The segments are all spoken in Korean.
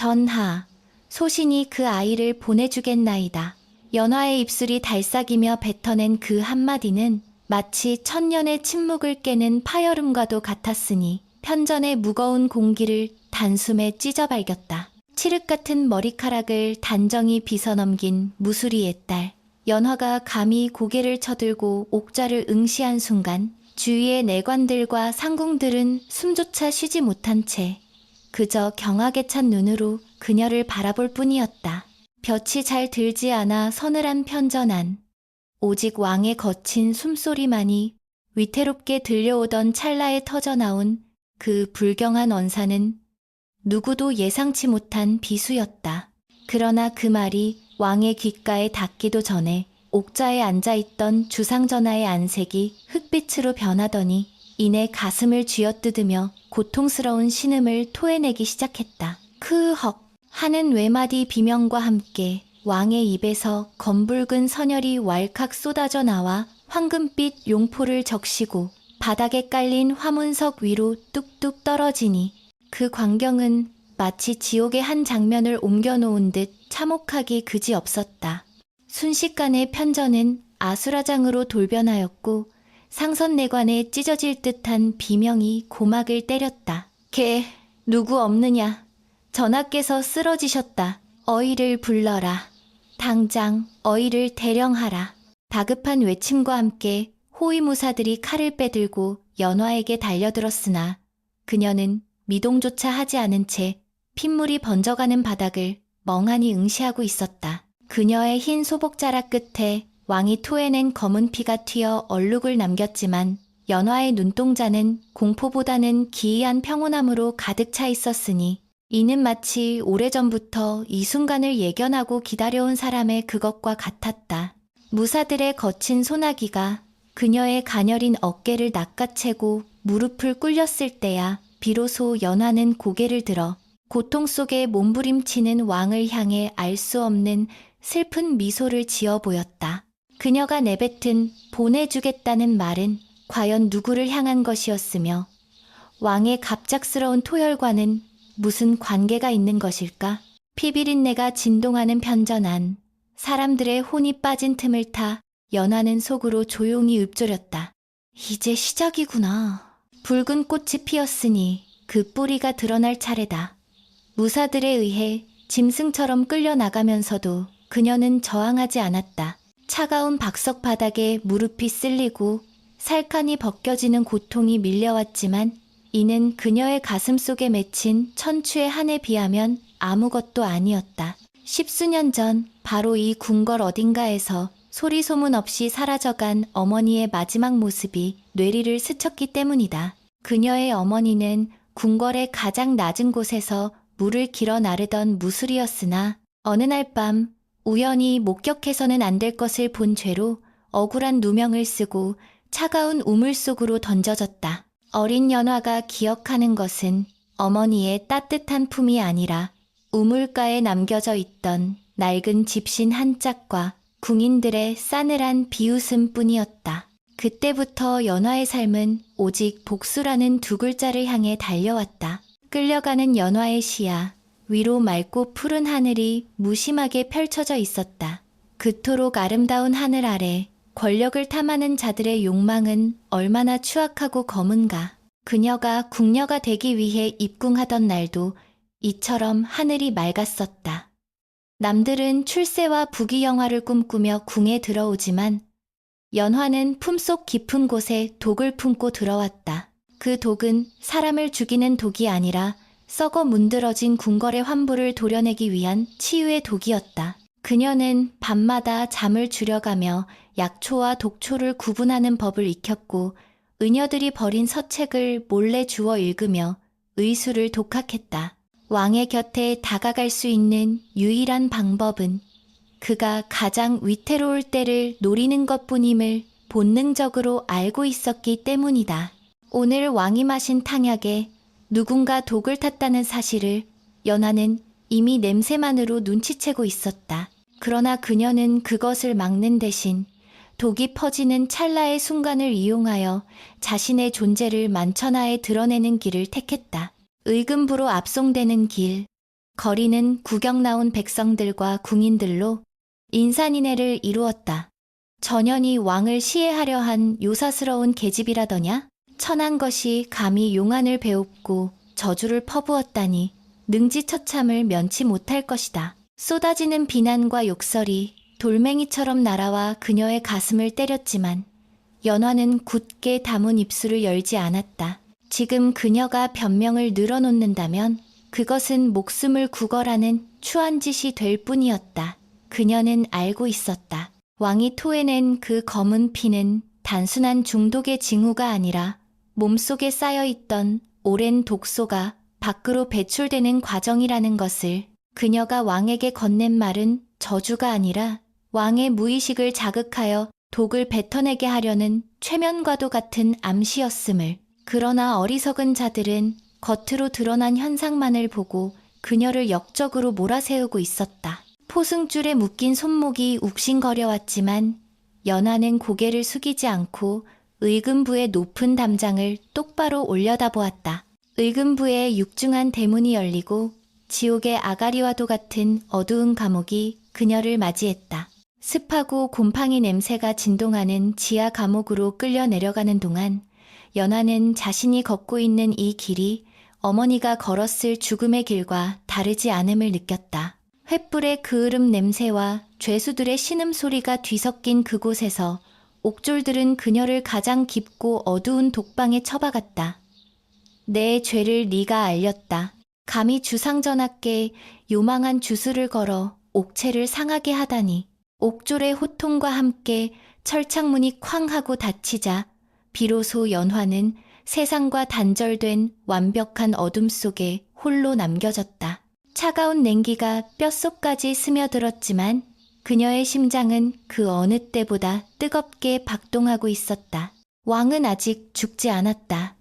전하, 소신이 그 아이를 보내주겠나이다. 연화의 입술이 달싹이며 뱉어낸 그 한마디는 마치 천년의 침묵을 깨는 파열음과도 같았으니 편전의 무거운 공기를 단숨에 찢어 발겼다. 칠흑 같은 머리카락을 단정히 빗어넘긴 무수리의 딸. 연화가 감히 고개를 쳐들고 옥좌를 응시한 순간 주위의 내관들과 상궁들은 숨조차 쉬지 못한 채 그저 경악에 찬 눈으로 그녀를 바라볼 뿐이었다. 볕이 잘 들지 않아 서늘한 편전안. 오직 왕의 거친 숨소리만이 위태롭게 들려오던 찰나에 터져나온 그 불경한 언사는 누구도 예상치 못한 비수였다. 그러나 그 말이 왕의 귓가에 닿기도 전에 옥좌에 앉아있던 주상전하의 안색이 흑빛으로 변하더니 이내 가슴을 쥐어뜯으며 고통스러운 신음을 토해내기 시작했다. 크헉 하는 외마디 비명과 함께 왕의 입에서 검붉은 선혈이 왈칵 쏟아져 나와 황금빛 용포를 적시고 바닥에 깔린 화문석 위로 뚝뚝 떨어지니 그 광경은 마치 지옥의 한 장면을 옮겨놓은 듯 참혹하기 그지없었다. 순식간에 편전은 아수라장으로 돌변하였고 상선내관에 찢어질 듯한 비명이 고막을 때렸다. 개, 누구 없느냐? 전하께서 쓰러지셨다. 어이를 불러라. 당장 어이를 대령하라. 다급한 외침과 함께 호위무사들이 칼을 빼들고 연화에게 달려들었으나 그녀는 미동조차 하지 않은 채 핏물이 번져가는 바닥을 멍하니 응시하고 있었다. 그녀의 흰 소복자락 끝에 왕이 토해낸 검은 피가 튀어 얼룩을 남겼지만 연화의 눈동자는 공포보다는 기이한 평온함으로 가득 차 있었으니 이는 마치 오래전부터 이 순간을 예견하고 기다려온 사람의 그것과 같았다. 무사들의 거친 소나기가 그녀의 가녀린 어깨를 낚아채고 무릎을 꿇렸을 때야 비로소 연화는 고개를 들어 고통 속에 몸부림치는 왕을 향해 알 수 없는 슬픈 미소를 지어 보였다. 그녀가 내뱉은 보내주겠다는 말은 과연 누구를 향한 것이었으며 왕의 갑작스러운 토혈과는 무슨 관계가 있는 것일까? 피비린내가 진동하는 편전안. 사람들의 혼이 빠진 틈을 타 연화는 속으로 조용히 읊조렸다. 이제 시작이구나. 붉은 꽃이 피었으니 그 뿌리가 드러날 차례다. 무사들에 의해 짐승처럼 끌려나가면서도 그녀는 저항하지 않았다. 차가운 박석 바닥에 무릎이 쓸리고 살칸이 벗겨지는 고통이 밀려왔지만 이는 그녀의 가슴 속에 맺힌 천추의 한에 비하면 아무것도 아니었다. 십수년 전 바로 이 궁궐 어딘가에서 소리 소문 없이 사라져간 어머니의 마지막 모습이 뇌리를 스쳤기 때문이다. 그녀의 어머니는 궁궐의 가장 낮은 곳에서 물을 길어 나르던 무술이었으나 어느 날 밤 우연히 목격해서는 안 될 것을 본 죄로 억울한 누명을 쓰고 차가운 우물 속으로 던져졌다. 어린 연화가 기억하는 것은 어머니의 따뜻한 품이 아니라 우물가에 남겨져 있던 낡은 집신 한 짝과 궁인들의 싸늘한 비웃음뿐이었다. 그때부터 연화의 삶은 오직 복수라는 두 글자를 향해 달려왔다. 끌려가는 연화의 시야, 위로 맑고 푸른 하늘이 무심하게 펼쳐져 있었다. 그토록 아름다운 하늘 아래 권력을 탐하는 자들의 욕망은 얼마나 추악하고 검은가. 그녀가 궁녀가 되기 위해 입궁하던 날도 이처럼 하늘이 맑았었다. 남들은 출세와 부귀영화를 꿈꾸며 궁에 들어오지만 연화는 품속 깊은 곳에 독을 품고 들어왔다. 그 독은 사람을 죽이는 독이 아니라 썩어 문드러진 궁궐의 환부를 도려내기 위한 치유의 독이었다. 그녀는 밤마다 잠을 줄여가며 약초와 독초를 구분하는 법을 익혔고 의녀들이 버린 서책을 몰래 주워 읽으며 의술을 독학했다. 왕의 곁에 다가갈 수 있는 유일한 방법은 그가 가장 위태로울 때를 노리는 것뿐임을 본능적으로 알고 있었기 때문이다. 오늘 왕이 마신 탕약에 누군가 독을 탔다는 사실을 연화는 이미 냄새만으로 눈치채고 있었다. 그러나 그녀는 그것을 막는 대신 독이 퍼지는 찰나의 순간을 이용하여 자신의 존재를 만천하에 드러내는 길을 택했다. 의금부로 압송되는 길. 거리는 구경 나온 백성들과 궁인들로 인산인해를 이루었다. 전현이 왕을 시해하려 한 요사스러운 계집이라더냐? 천한 것이 감히 용안을 배웁고 저주를 퍼부었다니 능지처참을 면치 못할 것이다. 쏟아지는 비난과 욕설이 돌멩이처럼 날아와 그녀의 가슴을 때렸지만 연화는 굳게 다문 입술을 열지 않았다. 지금 그녀가 변명을 늘어놓는다면 그것은 목숨을 구걸하는 추한 짓이 될 뿐이었다. 그녀는 알고 있었다. 왕이 토해낸 그 검은 피는 단순한 중독의 징후가 아니라 몸속에 쌓여있던 오랜 독소가 밖으로 배출되는 과정이라는 것을. 그녀가 왕에게 건넨 말은 저주가 아니라 왕의 무의식을 자극하여 독을 뱉어내게 하려는 최면과도 같은 암시였음을. 그러나 어리석은 자들은 겉으로 드러난 현상만을 보고 그녀를 역적으로 몰아세우고 있었다. 포승줄에 묶인 손목이 욱신거려왔지만 연화는 고개를 숙이지 않고 의금부의 높은 담장을 똑바로 올려다보았다. 의금부의 육중한 대문이 열리고 지옥의 아가리와도 같은 어두운 감옥이 그녀를 맞이했다. 습하고 곰팡이 냄새가 진동하는 지하 감옥으로 끌려 내려가는 동안 연화는 자신이 걷고 있는 이 길이 어머니가 걸었을 죽음의 길과 다르지 않음을 느꼈다. 횃불의 그을음 냄새와 죄수들의 신음소리가 뒤섞인 그곳에서 옥졸들은 그녀를 가장 깊고 어두운 독방에 처박았다. 내 죄를 네가 알렸다. 감히 주상전하께 요망한 주술을 걸어 옥체를 상하게 하다니. 옥졸의 호통과 함께 철창문이 쾅 하고 닫히자 비로소 연화는 세상과 단절된 완벽한 어둠 속에 홀로 남겨졌다. 차가운 냉기가 뼛속까지 스며들었지만 그녀의 심장은 그 어느 때보다 뜨겁게 박동하고 있었다. 왕은 아직 죽지 않았다.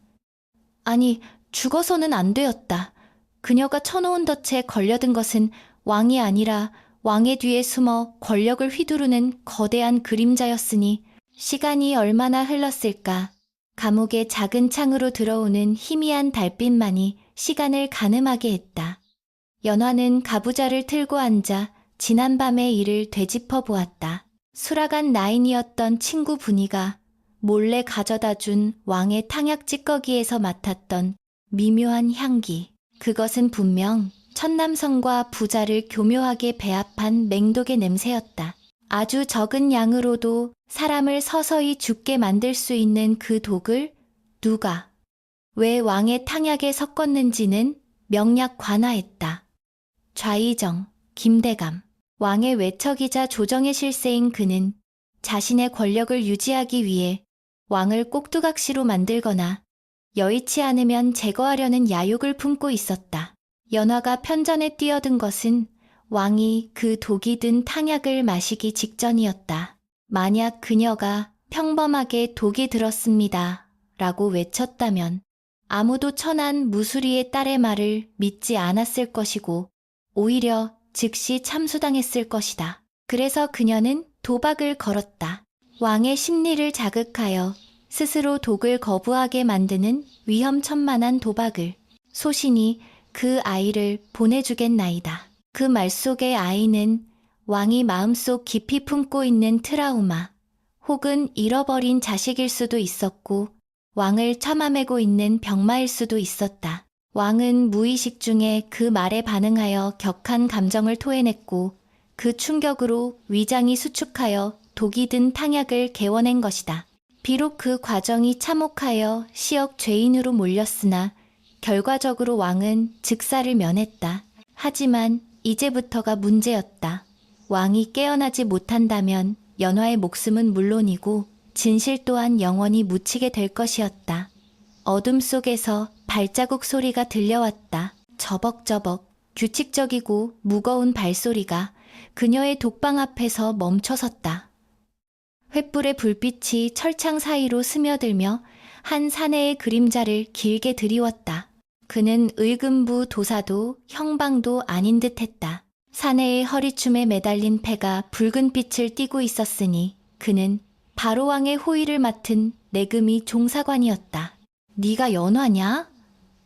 아니, 죽어서는 안 되었다. 그녀가 쳐놓은 덫에 걸려든 것은 왕이 아니라 왕의 뒤에 숨어 권력을 휘두르는 거대한 그림자였으니 시간이 얼마나 흘렀을까. 감옥의 작은 창으로 들어오는 희미한 달빛만이 시간을 가늠하게 했다. 연화는 가부좌를 틀고 앉아 지난밤의 일을 되짚어 보았다. 수라간 나인이었던 친구 분이가 몰래 가져다 준 왕의 탕약 찌꺼기에서 맡았던 미묘한 향기. 그것은 분명 천남성과 부자를 교묘하게 배합한 맹독의 냄새였다. 아주 적은 양으로도 사람을 서서히 죽게 만들 수 있는 그 독을 누가, 왜 왕의 탕약에 섞었는지는 명략 관하했다. 좌의정, 김대감, 왕의 외척이자 조정의 실세인 그는 자신의 권력을 유지하기 위해 왕을 꼭두각시로 만들거나 여의치 않으면 제거하려는 야욕을 품고 있었다. 연화가 편전에 뛰어든 것은 왕이 그 독이 든 탕약을 마시기 직전이었다. 만약 그녀가 평범하게 독이 들었습니다 라고 외쳤다면 아무도 천한 무수리의 딸의 말을 믿지 않았을 것이고 오히려 즉시 참수당했을 것이다. 그래서 그녀는 도박을 걸었다. 왕의 심리를 자극하여 스스로 독을 거부하게 만드는 위험천만한 도박을. 소신이 그 아이를 보내주겠나이다. 그 말 속의 아이는 왕이 마음속 깊이 품고 있는 트라우마 혹은 잃어버린 자식일 수도 있었고 왕을 참아매고 있는 병마일 수도 있었다. 왕은 무의식 중에 그 말에 반응하여 격한 감정을 토해냈고 그 충격으로 위장이 수축하여 독이 든 탕약을 개워낸 것이다. 비록 그 과정이 참혹하여 시역 죄인으로 몰렸으나 결과적으로 왕은 즉사를 면했다. 하지만 이제부터가 문제였다. 왕이 깨어나지 못한다면 연화의 목숨은 물론이고 진실 또한 영원히 묻히게 될 것이었다. 어둠 속에서 발자국 소리가 들려왔다. 저벅저벅 규칙적이고 무거운 발소리가 그녀의 독방 앞에서 멈춰섰다. 횃불의 불빛이 철창 사이로 스며들며 한 사내의 그림자를 길게 드리웠다. 그는 의금부 도사도 형방도 아닌 듯했다. 사내의 허리춤에 매달린 패가 붉은 빛을 띠고 있었으니 그는 바로왕의 호위를 맡은 내금이 종사관이었다. 네가 연화냐?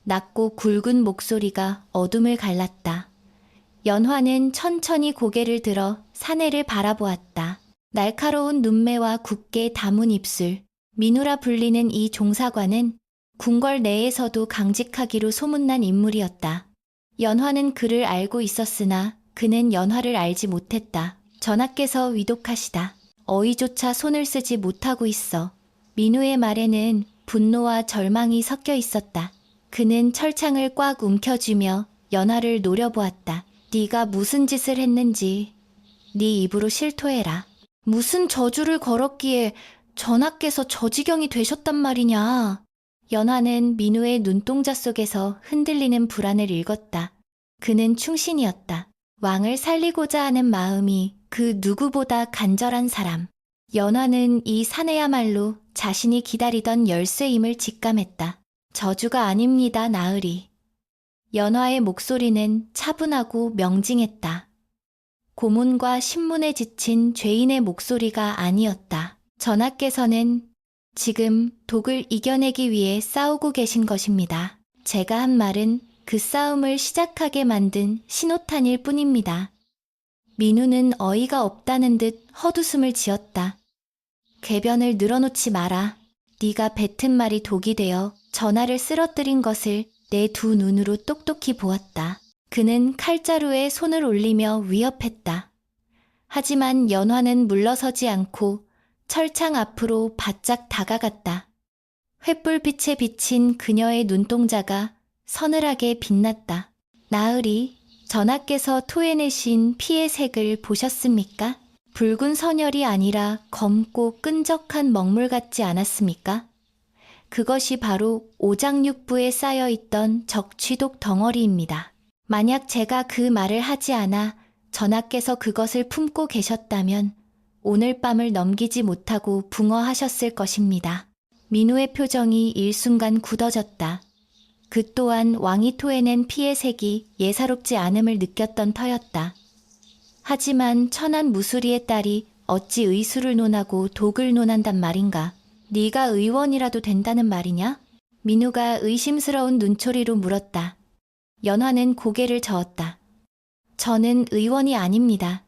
낮고 굵은 목소리가 어둠을 갈랐다. 연화는 천천히 고개를 들어 사내를 바라보았다. 날카로운 눈매와 굳게 담은 입술, 민우라 불리는 이 종사관은 궁궐 내에서도 강직하기로 소문난 인물이었다. 연화는 그를 알고 있었으나 그는 연화를 알지 못했다. 전하께서 위독하시다. 어이조차 손을 쓰지 못하고 있어. 민우의 말에는 분노와 절망이 섞여 있었다. 그는 철창을 꽉 움켜쥐며 연화를 노려보았다. 네가 무슨 짓을 했는지 네 입으로 실토해라. 무슨 저주를 걸었기에 전하께서 저 지경이 되셨단 말이냐. 연화는 민우의 눈동자 속에서 흔들리는 불안을 읽었다. 그는 충신이었다. 왕을 살리고자 하는 마음이 그 누구보다 간절한 사람. 연화는 이 사내야말로 자신이 기다리던 열쇠임을 직감했다. 저주가 아닙니다, 나으리. 연화의 목소리는 차분하고 명징했다. 고문과 신문에 지친 죄인의 목소리가 아니었다. 전하께서는 지금 독을 이겨내기 위해 싸우고 계신 것입니다. 제가 한 말은 그 싸움을 시작하게 만든 신호탄일 뿐입니다. 민우는 어이가 없다는 듯 헛웃음을 지었다. 궤변을 늘어놓지 마라. 네가 뱉은 말이 독이 되어 전하를 쓰러뜨린 것을 내 두 눈으로 똑똑히 보았다. 그는 칼자루에 손을 올리며 위협했다. 하지만 연화는 물러서지 않고 철창 앞으로 바짝 다가갔다. 횃불빛에 비친 그녀의 눈동자가 서늘하게 빛났다. 나으리, 전하께서 토해내신 피의 색을 보셨습니까? 붉은 선혈이 아니라 검고 끈적한 먹물 같지 않았습니까? 그것이 바로 오장육부에 쌓여있던 적취독 덩어리입니다. 만약 제가 그 말을 하지 않아 전하께서 그것을 품고 계셨다면 오늘 밤을 넘기지 못하고 붕어하셨을 것입니다. 민우의 표정이 일순간 굳어졌다. 그 또한 왕이 토해낸 피의 색이 예사롭지 않음을 느꼈던 터였다. 하지만 천한 무수리의 딸이 어찌 의술을 논하고 독을 논한단 말인가? 네가 의원이라도 된다는 말이냐? 민우가 의심스러운 눈초리로 물었다. 연화는 고개를 저었다. 저는 의원이 아닙니다.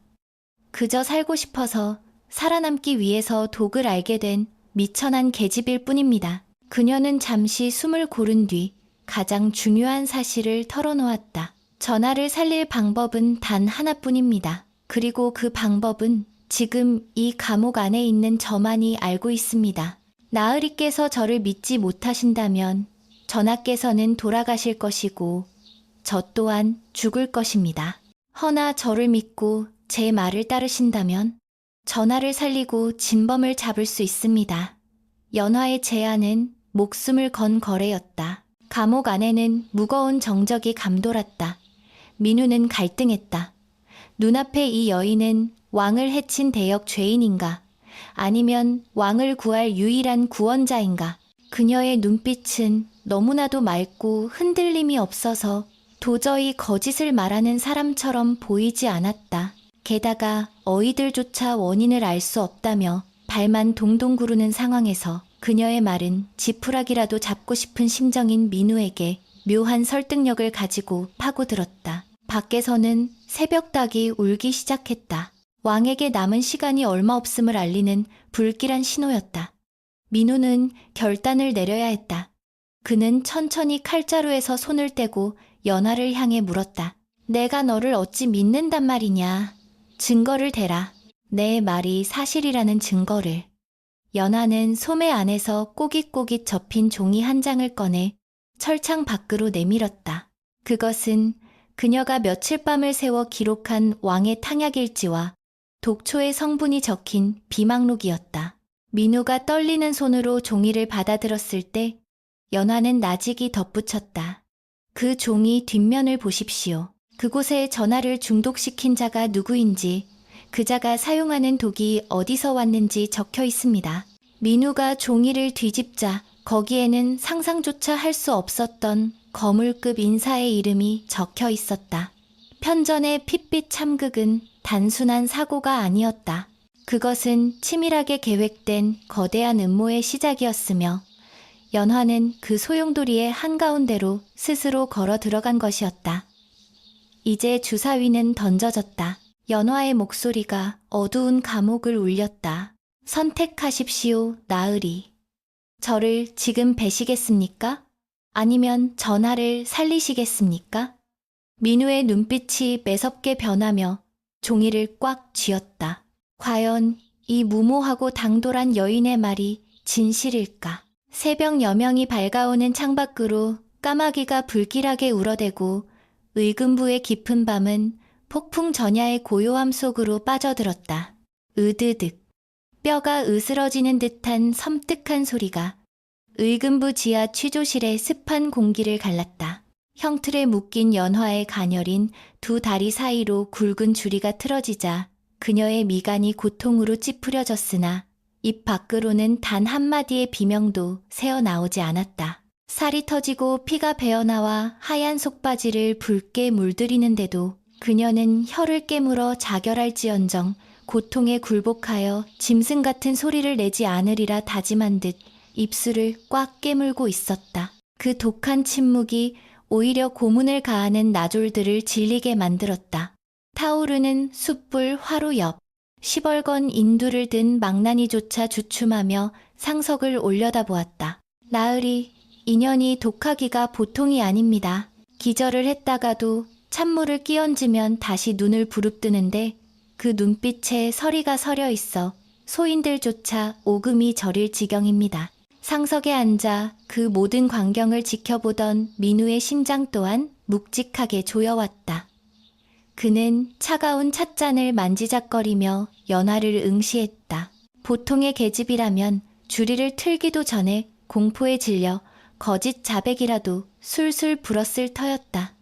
그저 살고 싶어서 살아남기 위해서 독을 알게 된 미천한 계집일 뿐입니다. 그녀는 잠시 숨을 고른 뒤 가장 중요한 사실을 털어놓았다. 전하를 살릴 방법은 단 하나뿐입니다. 그리고 그 방법은 지금 이 감옥 안에 있는 저만이 알고 있습니다. 나으리께서 저를 믿지 못하신다면 전하께서는 돌아가실 것이고 저 또한 죽을 것입니다. 허나 저를 믿고 제 말을 따르신다면 전하를 살리고 진범을 잡을 수 있습니다. 연화의 제안은 목숨을 건 거래였다. 감옥 안에는 무거운 정적이 감돌았다. 민우는 갈등했다. 눈앞의 이 여인은 왕을 해친 대역 죄인인가? 아니면 왕을 구할 유일한 구원자인가? 그녀의 눈빛은 너무나도 맑고 흔들림이 없어서 도저히 거짓을 말하는 사람처럼 보이지 않았다. 게다가 어이들조차 원인을 알 수 없다며 발만 동동 구르는 상황에서 그녀의 말은 지푸라기라도 잡고 싶은 심정인 민우에게 묘한 설득력을 가지고 파고들었다. 밖에서는 새벽닭이 울기 시작했다. 왕에게 남은 시간이 얼마 없음을 알리는 불길한 신호였다. 민우는 결단을 내려야 했다. 그는 천천히 칼자루에서 손을 떼고 연화를 향해 물었다. 내가 너를 어찌 믿는단 말이냐. 증거를 대라. 내 말이 사실이라는 증거를. 연화는 소매 안에서 꼬깃꼬깃 접힌 종이 한 장을 꺼내 철창 밖으로 내밀었다. 그것은 그녀가 며칠 밤을 새워 기록한 왕의 탕약일지와 독초의 성분이 적힌 비망록이었다. 민우가 떨리는 손으로 종이를 받아들었을 때 연화는 나직이 덧붙였다. 그 종이 뒷면을 보십시오. 그곳에 전하를 중독시킨 자가 누구인지, 그 자가 사용하는 독이 어디서 왔는지 적혀 있습니다. 민우가 종이를 뒤집자 거기에는 상상조차 할 수 없었던 거물급 인사의 이름이 적혀 있었다. 편전의 핏빛 참극은 단순한 사고가 아니었다. 그것은 치밀하게 계획된 거대한 음모의 시작이었으며 연화는 그 소용돌이의 한가운데로 스스로 걸어 들어간 것이었다. 이제 주사위는 던져졌다. 연화의 목소리가 어두운 감옥을 울렸다. 선택하십시오, 나으리. 저를 지금 베시겠습니까? 아니면 전하를 살리시겠습니까? 민우의 눈빛이 매섭게 변하며 종이를 꽉 쥐었다. 과연 이 무모하고 당돌한 여인의 말이 진실일까? 새벽 여명이 밝아오는 창밖으로 까마귀가 불길하게 울어대고 의금부의 깊은 밤은 폭풍 전야의 고요함 속으로 빠져들었다. 으드득. 뼈가 으스러지는 듯한 섬뜩한 소리가 의금부 지하 취조실의 습한 공기를 갈랐다. 형틀에 묶인 연화의 가녀린 두 다리 사이로 굵은 줄이가 틀어지자 그녀의 미간이 고통으로 찌푸려졌으나 입 밖으로는 단 한마디의 비명도 새어나오지 않았다. 살이 터지고 피가 배어나와 하얀 속바지를 붉게 물들이는데도 그녀는 혀를 깨물어 자결할지언정 고통에 굴복하여 짐승 같은 소리를 내지 않으리라 다짐한 듯 입술을 꽉 깨물고 있었다. 그 독한 침묵이 오히려 고문을 가하는 나졸들을 질리게 만들었다. 타오르는 숯불 화로 옆 시벌건 인두를 든 망나니조차 주춤하며 상석을 올려다보았다. 나으리, 인연이 독하기가 보통이 아닙니다. 기절을 했다가도 찬물을 끼얹으면 다시 눈을 부릅뜨는데 그 눈빛에 서리가 서려 있어 소인들조차 오금이 저릴 지경입니다. 상석에 앉아 그 모든 광경을 지켜보던 민우의 심장 또한 묵직하게 조여왔다. 그는 차가운 찻잔을 만지작거리며 연화를 응시했다. 보통의 계집이라면 주리를 틀기도 전에 공포에 질려 거짓 자백이라도 술술 불었을 터였다.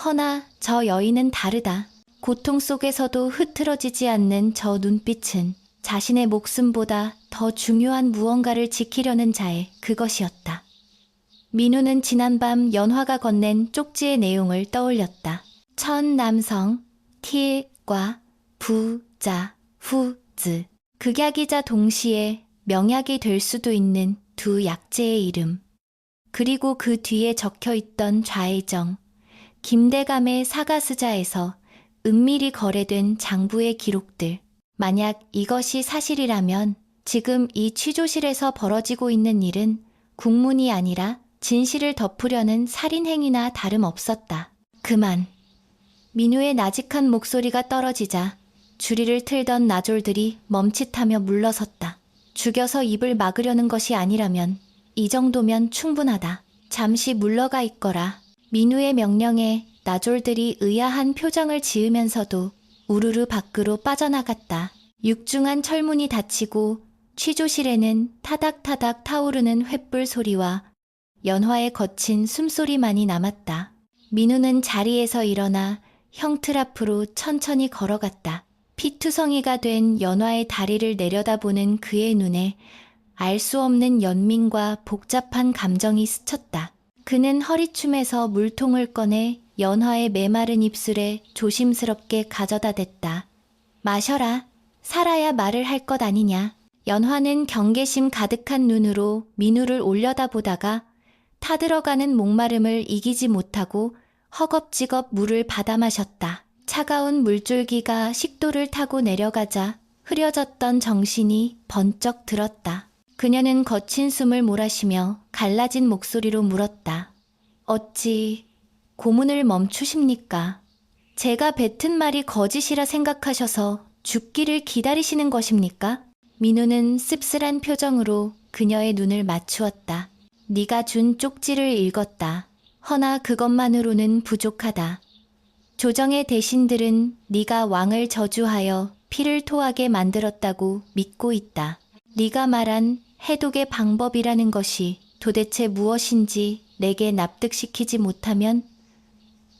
허나 저 여인은 다르다. 고통 속에서도 흐트러지지 않는 저 눈빛은 자신의 목숨보다 더 중요한 무언가를 지키려는 자의 그것이었다. 민우는 지난밤 연화가 건넨 쪽지의 내용을 떠올렸다. 첫 남성, 틸과 부자, 후즈. 극약이자 동시에 명약이 될 수도 있는 두 약재의 이름. 그리고 그 뒤에 적혀있던 좌의정, 김대감의 사가수자에서 은밀히 거래된 장부의 기록들. 만약 이것이 사실이라면 지금 이 취조실에서 벌어지고 있는 일은 국문이 아니라 진실을 덮으려는 살인행위나 다름없었다. 그만. 민우의 나직한 목소리가 떨어지자 주리를 틀던 나졸들이 멈칫하며 물러섰다. 죽여서 입을 막으려는 것이 아니라면 이 정도면 충분하다. 잠시 물러가 있거라. 민우의 명령에 나졸들이 의아한 표정을 지으면서도 우르르 밖으로 빠져나갔다. 육중한 철문이 닫히고 취조실에는 타닥타닥 타오르는 횃불 소리와 연화의 거친 숨소리만이 남았다. 민우는 자리에서 일어나 형틀 앞으로 천천히 걸어갔다. 피투성이가 된 연화의 다리를 내려다보는 그의 눈에 알 수 없는 연민과 복잡한 감정이 스쳤다. 그는 허리춤에서 물통을 꺼내 연화의 메마른 입술에 조심스럽게 가져다 댔다. 마셔라. 살아야 말을 할 것 아니냐. 연화는 경계심 가득한 눈으로 민우를 올려다보다가 타들어가는 목마름을 이기지 못하고 허겁지겁 물을 받아 마셨다. 차가운 물줄기가 식도를 타고 내려가자 흐려졌던 정신이 번쩍 들었다. 그녀는 거친 숨을 몰아쉬며 갈라진 목소리로 물었다. 어찌 고문을 멈추십니까? 제가 뱉은 말이 거짓이라 생각하셔서 죽기를 기다리시는 것입니까? 민우는 씁쓸한 표정으로 그녀의 눈을 맞추었다. 네가 준 쪽지를 읽었다. 허나 그것만으로는 부족하다. 조정의 대신들은 네가 왕을 저주하여 피를 토하게 만들었다고 믿고 있다. 네가 말한 해독의 방법이라는 것이 도대체 무엇인지 내게 납득시키지 못하면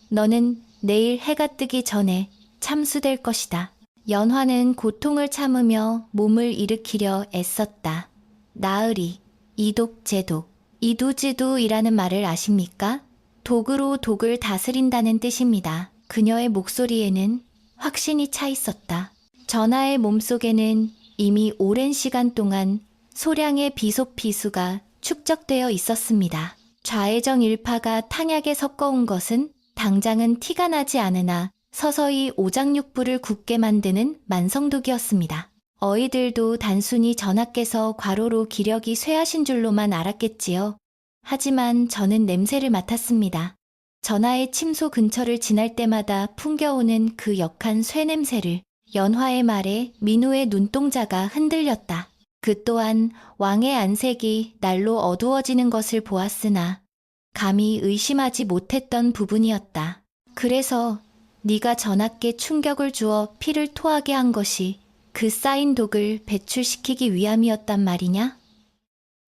너는 내일 해가 뜨기 전에 참수될 것이다. 연화는 고통을 참으며 몸을 일으키려 애썼다. 나으리, 이독제독, 이두지두이라는 말을 아십니까? 독으로 독을 다스린다는 뜻입니다. 그녀의 목소리에는 확신이 차 있었다. 전하의 몸속에는 이미 오랜 시간 동안 소량의 비속비수가 축적되어 있었습니다. 좌의정 일파가 탕약에 섞어온 것은 당장은 티가 나지 않으나 서서히 오장육부를 굳게 만드는 만성독이었습니다. 어이들도 단순히 전하께서 과로로 기력이 쇠하신 줄로만 알았겠지요. 하지만 저는 냄새를 맡았습니다. 전하의 침소 근처를 지날 때마다 풍겨오는 그 역한 쇠 냄새를. 연화의 말에 민우의 눈동자가 흔들렸다. 그 또한 왕의 안색이 날로 어두워지는 것을 보았으나 감히 의심하지 못했던 부분이었다. 그래서 네가 전하께 충격을 주어 피를 토하게 한 것이 그 쌓인 독을 배출시키기 위함이었단 말이냐?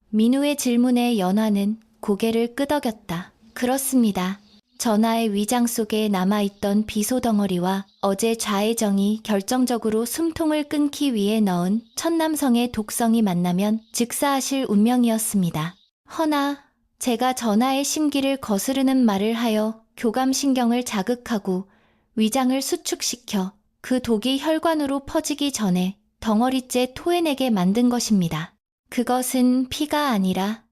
민우의 질문에 연화는 고개를 끄덕였다. 그렇습니다. 전하의 위장 속에 남아있던 비소 덩어리와 어제 좌의정이 결정적으로 숨통을 끊기 위해 넣은 천남성의 독성이 만나면 즉사하실 운명이었습니다. 허나 제가 전하의 심기를 거스르는 말을 하여 교감신경을 자극하고 위장을 수축시켜 그 독이 혈관으로 퍼지기 전에 덩어리째 토해내게 만든 것입니다. 그것은 피가 아니라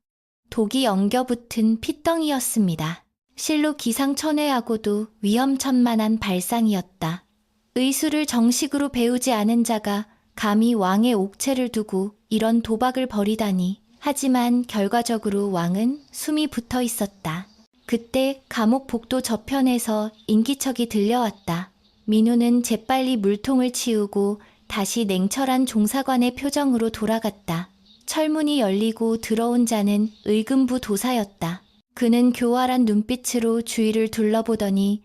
독이 엉겨붙은 핏덩이였습니다. 실로 기상천외하고도 위험천만한 발상이었다. 의술을 정식으로 배우지 않은 자가 감히 왕의 옥체를 두고 이런 도박을 벌이다니. 하지만 결과적으로 왕은 숨이 붙어 있었다. 그때 감옥 복도 저편에서 인기척이 들려왔다. 민우는 재빨리 물통을 치우고 다시 냉철한 종사관의 표정으로 돌아갔다. 철문이 열리고 들어온 자는 의금부 도사였다. 그는 교활한 눈빛으로 주위를 둘러보더니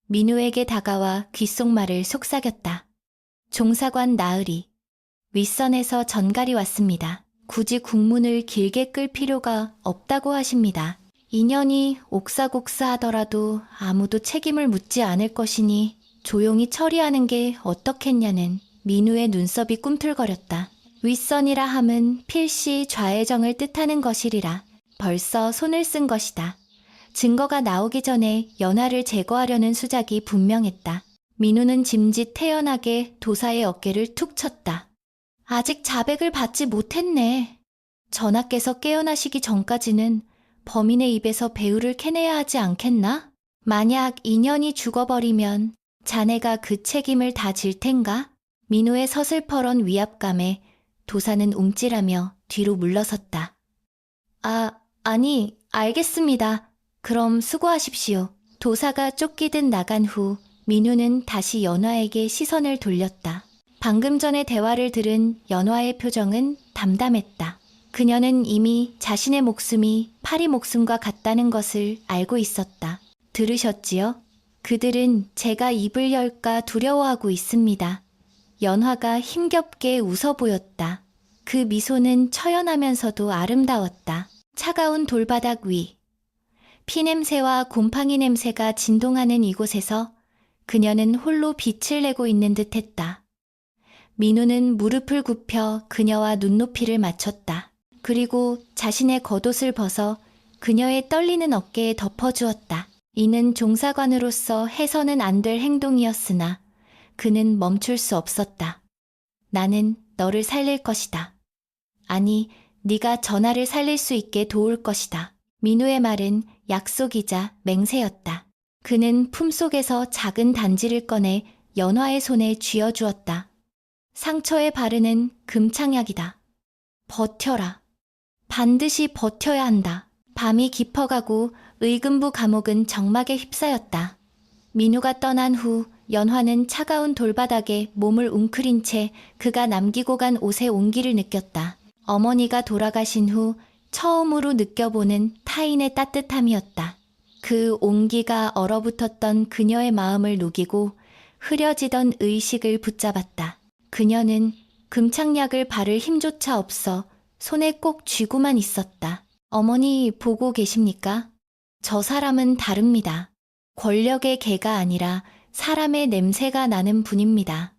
민우에게 다가와 귓속말을 속삭였다. 종사관 나으리, 윗선에서 전갈이 왔습니다. 굳이 국문을 길게 끌 필요가 없다고 하십니다. 인연이 옥사곡사하더라도 아무도 책임을 묻지 않을 것이니 조용히 처리하는 게 어떻겠냐는 민우의 눈썹이 꿈틀거렸다. 윗선이라 함은 필시 좌의정을 뜻하는 것이리라. 벌써 손을 쓴 것이다. 증거가 나오기 전에 연화를 제거하려는 수작이 분명했다. 민우는 짐짓 태연하게 도사의 어깨를 툭 쳤다. 아직 자백을 받지 못했네. 전하께서 깨어나시기 전까지는 범인의 입에서 배우를 캐내야 하지 않겠나? 만약 인연이 죽어버리면 자네가 그 책임을 다 질 텐가? 민우의 서슬퍼런 위압감에 도사는 움찔하며 뒤로 물러섰다. 아니, 알겠습니다. 그럼 수고하십시오. 도사가 쫓기듯 나간 후 민우는 다시 연화에게 시선을 돌렸다. 방금 전의 대화를 들은 연화의 표정은 담담했다. 그녀는 이미 자신의 목숨이 파리 목숨과 같다는 것을 알고 있었다. 들으셨지요? 그들은 제가 입을 열까 두려워하고 있습니다. 연화가 힘겹게 웃어 보였다. 그 미소는 처연하면서도 아름다웠다. 차가운 돌바닥 위, 피냄새와 곰팡이 냄새가 진동하는 이곳에서 그녀는 홀로 빛을 내고 있는 듯했다. 민우는 무릎을 굽혀 그녀와 눈높이를 맞췄다. 그리고 자신의 겉옷을 벗어 그녀의 떨리는 어깨에 덮어주었다. 이는 종사관으로서 해서는 안 될 행동이었으나 그는 멈출 수 없었다. 나는 너를 살릴 것이다. 아니, 네가 전하를 살릴 수 있게 도울 것이다. 민우의 말은 약속이자 맹세였다. 그는 품속에서 작은 단지를 꺼내 연화의 손에 쥐어주었다. 상처에 바르는 금창약이다. 버텨라. 반드시 버텨야 한다. 밤이 깊어가고 의금부 감옥은 정막에 휩싸였다. 민우가 떠난 후 연화는 차가운 돌바닥에 몸을 웅크린 채 그가 남기고 간 옷의 온기를 느꼈다. 어머니가 돌아가신 후 처음으로 느껴보는 타인의 따뜻함이었다. 그 온기가 얼어붙었던 그녀의 마음을 녹이고 흐려지던 의식을 붙잡았다. 그녀는 금창약을 바를 힘조차 없어 손에 꼭 쥐고만 있었다. 어머니 보고 계십니까? 저 사람은 다릅니다. 권력의 개가 아니라 사람의 냄새가 나는 분입니다.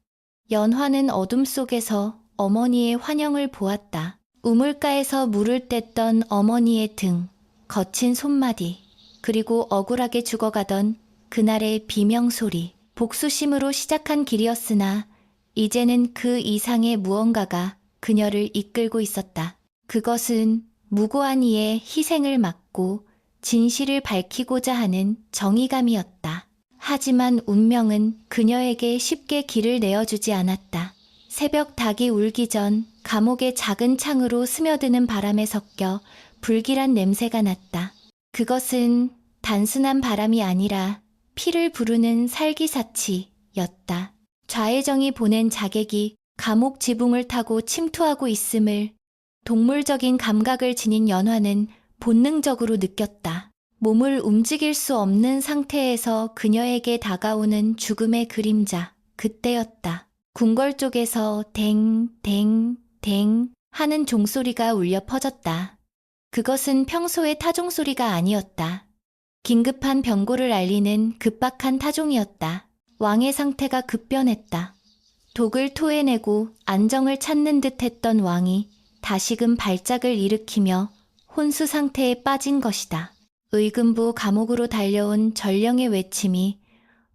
연화는 어둠 속에서 어머니의 환영을 보았다. 우물가에서 물을 뗐던 어머니의 등, 거친 손마디, 그리고 억울하게 죽어가던 그날의 비명소리, 복수심으로 시작한 길이었으나 이제는 그 이상의 무언가가 그녀를 이끌고 있었다. 그것은 무고한 이의 희생을 막고 진실을 밝히고자 하는 정의감이었다. 하지만 운명은 그녀에게 쉽게 길을 내어주지 않았다. 새벽 닭이 울기 전 감옥의 작은 창으로 스며드는 바람에 섞여 불길한 냄새가 났다. 그것은 단순한 바람이 아니라 피를 부르는 살기사치였다. 좌회정이 보낸 자객이 감옥 지붕을 타고 침투하고 있음을 동물적인 감각을 지닌 연화는 본능적으로 느꼈다. 몸을 움직일 수 없는 상태에서 그녀에게 다가오는 죽음의 그림자, 그때였다. 궁궐 쪽에서 댕, 댕, 댕 하는 종소리가 울려 퍼졌다. 그것은 평소의 타종소리가 아니었다. 긴급한 병고를 알리는 급박한 타종이었다. 왕의 상태가 급변했다. 독을 토해내고 안정을 찾는 듯 했던 왕이 다시금 발작을 일으키며 혼수 상태에 빠진 것이다. 의금부 감옥으로 달려온 전령의 외침이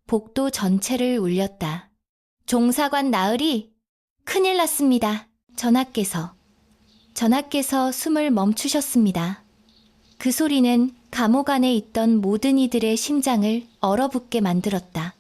복도 전체를 울렸다. 종사관 나으리, 큰일 났습니다. 전하께서 숨을 멈추셨습니다. 그 소리는 감옥 안에 있던 모든 이들의 심장을 얼어붙게 만들었다.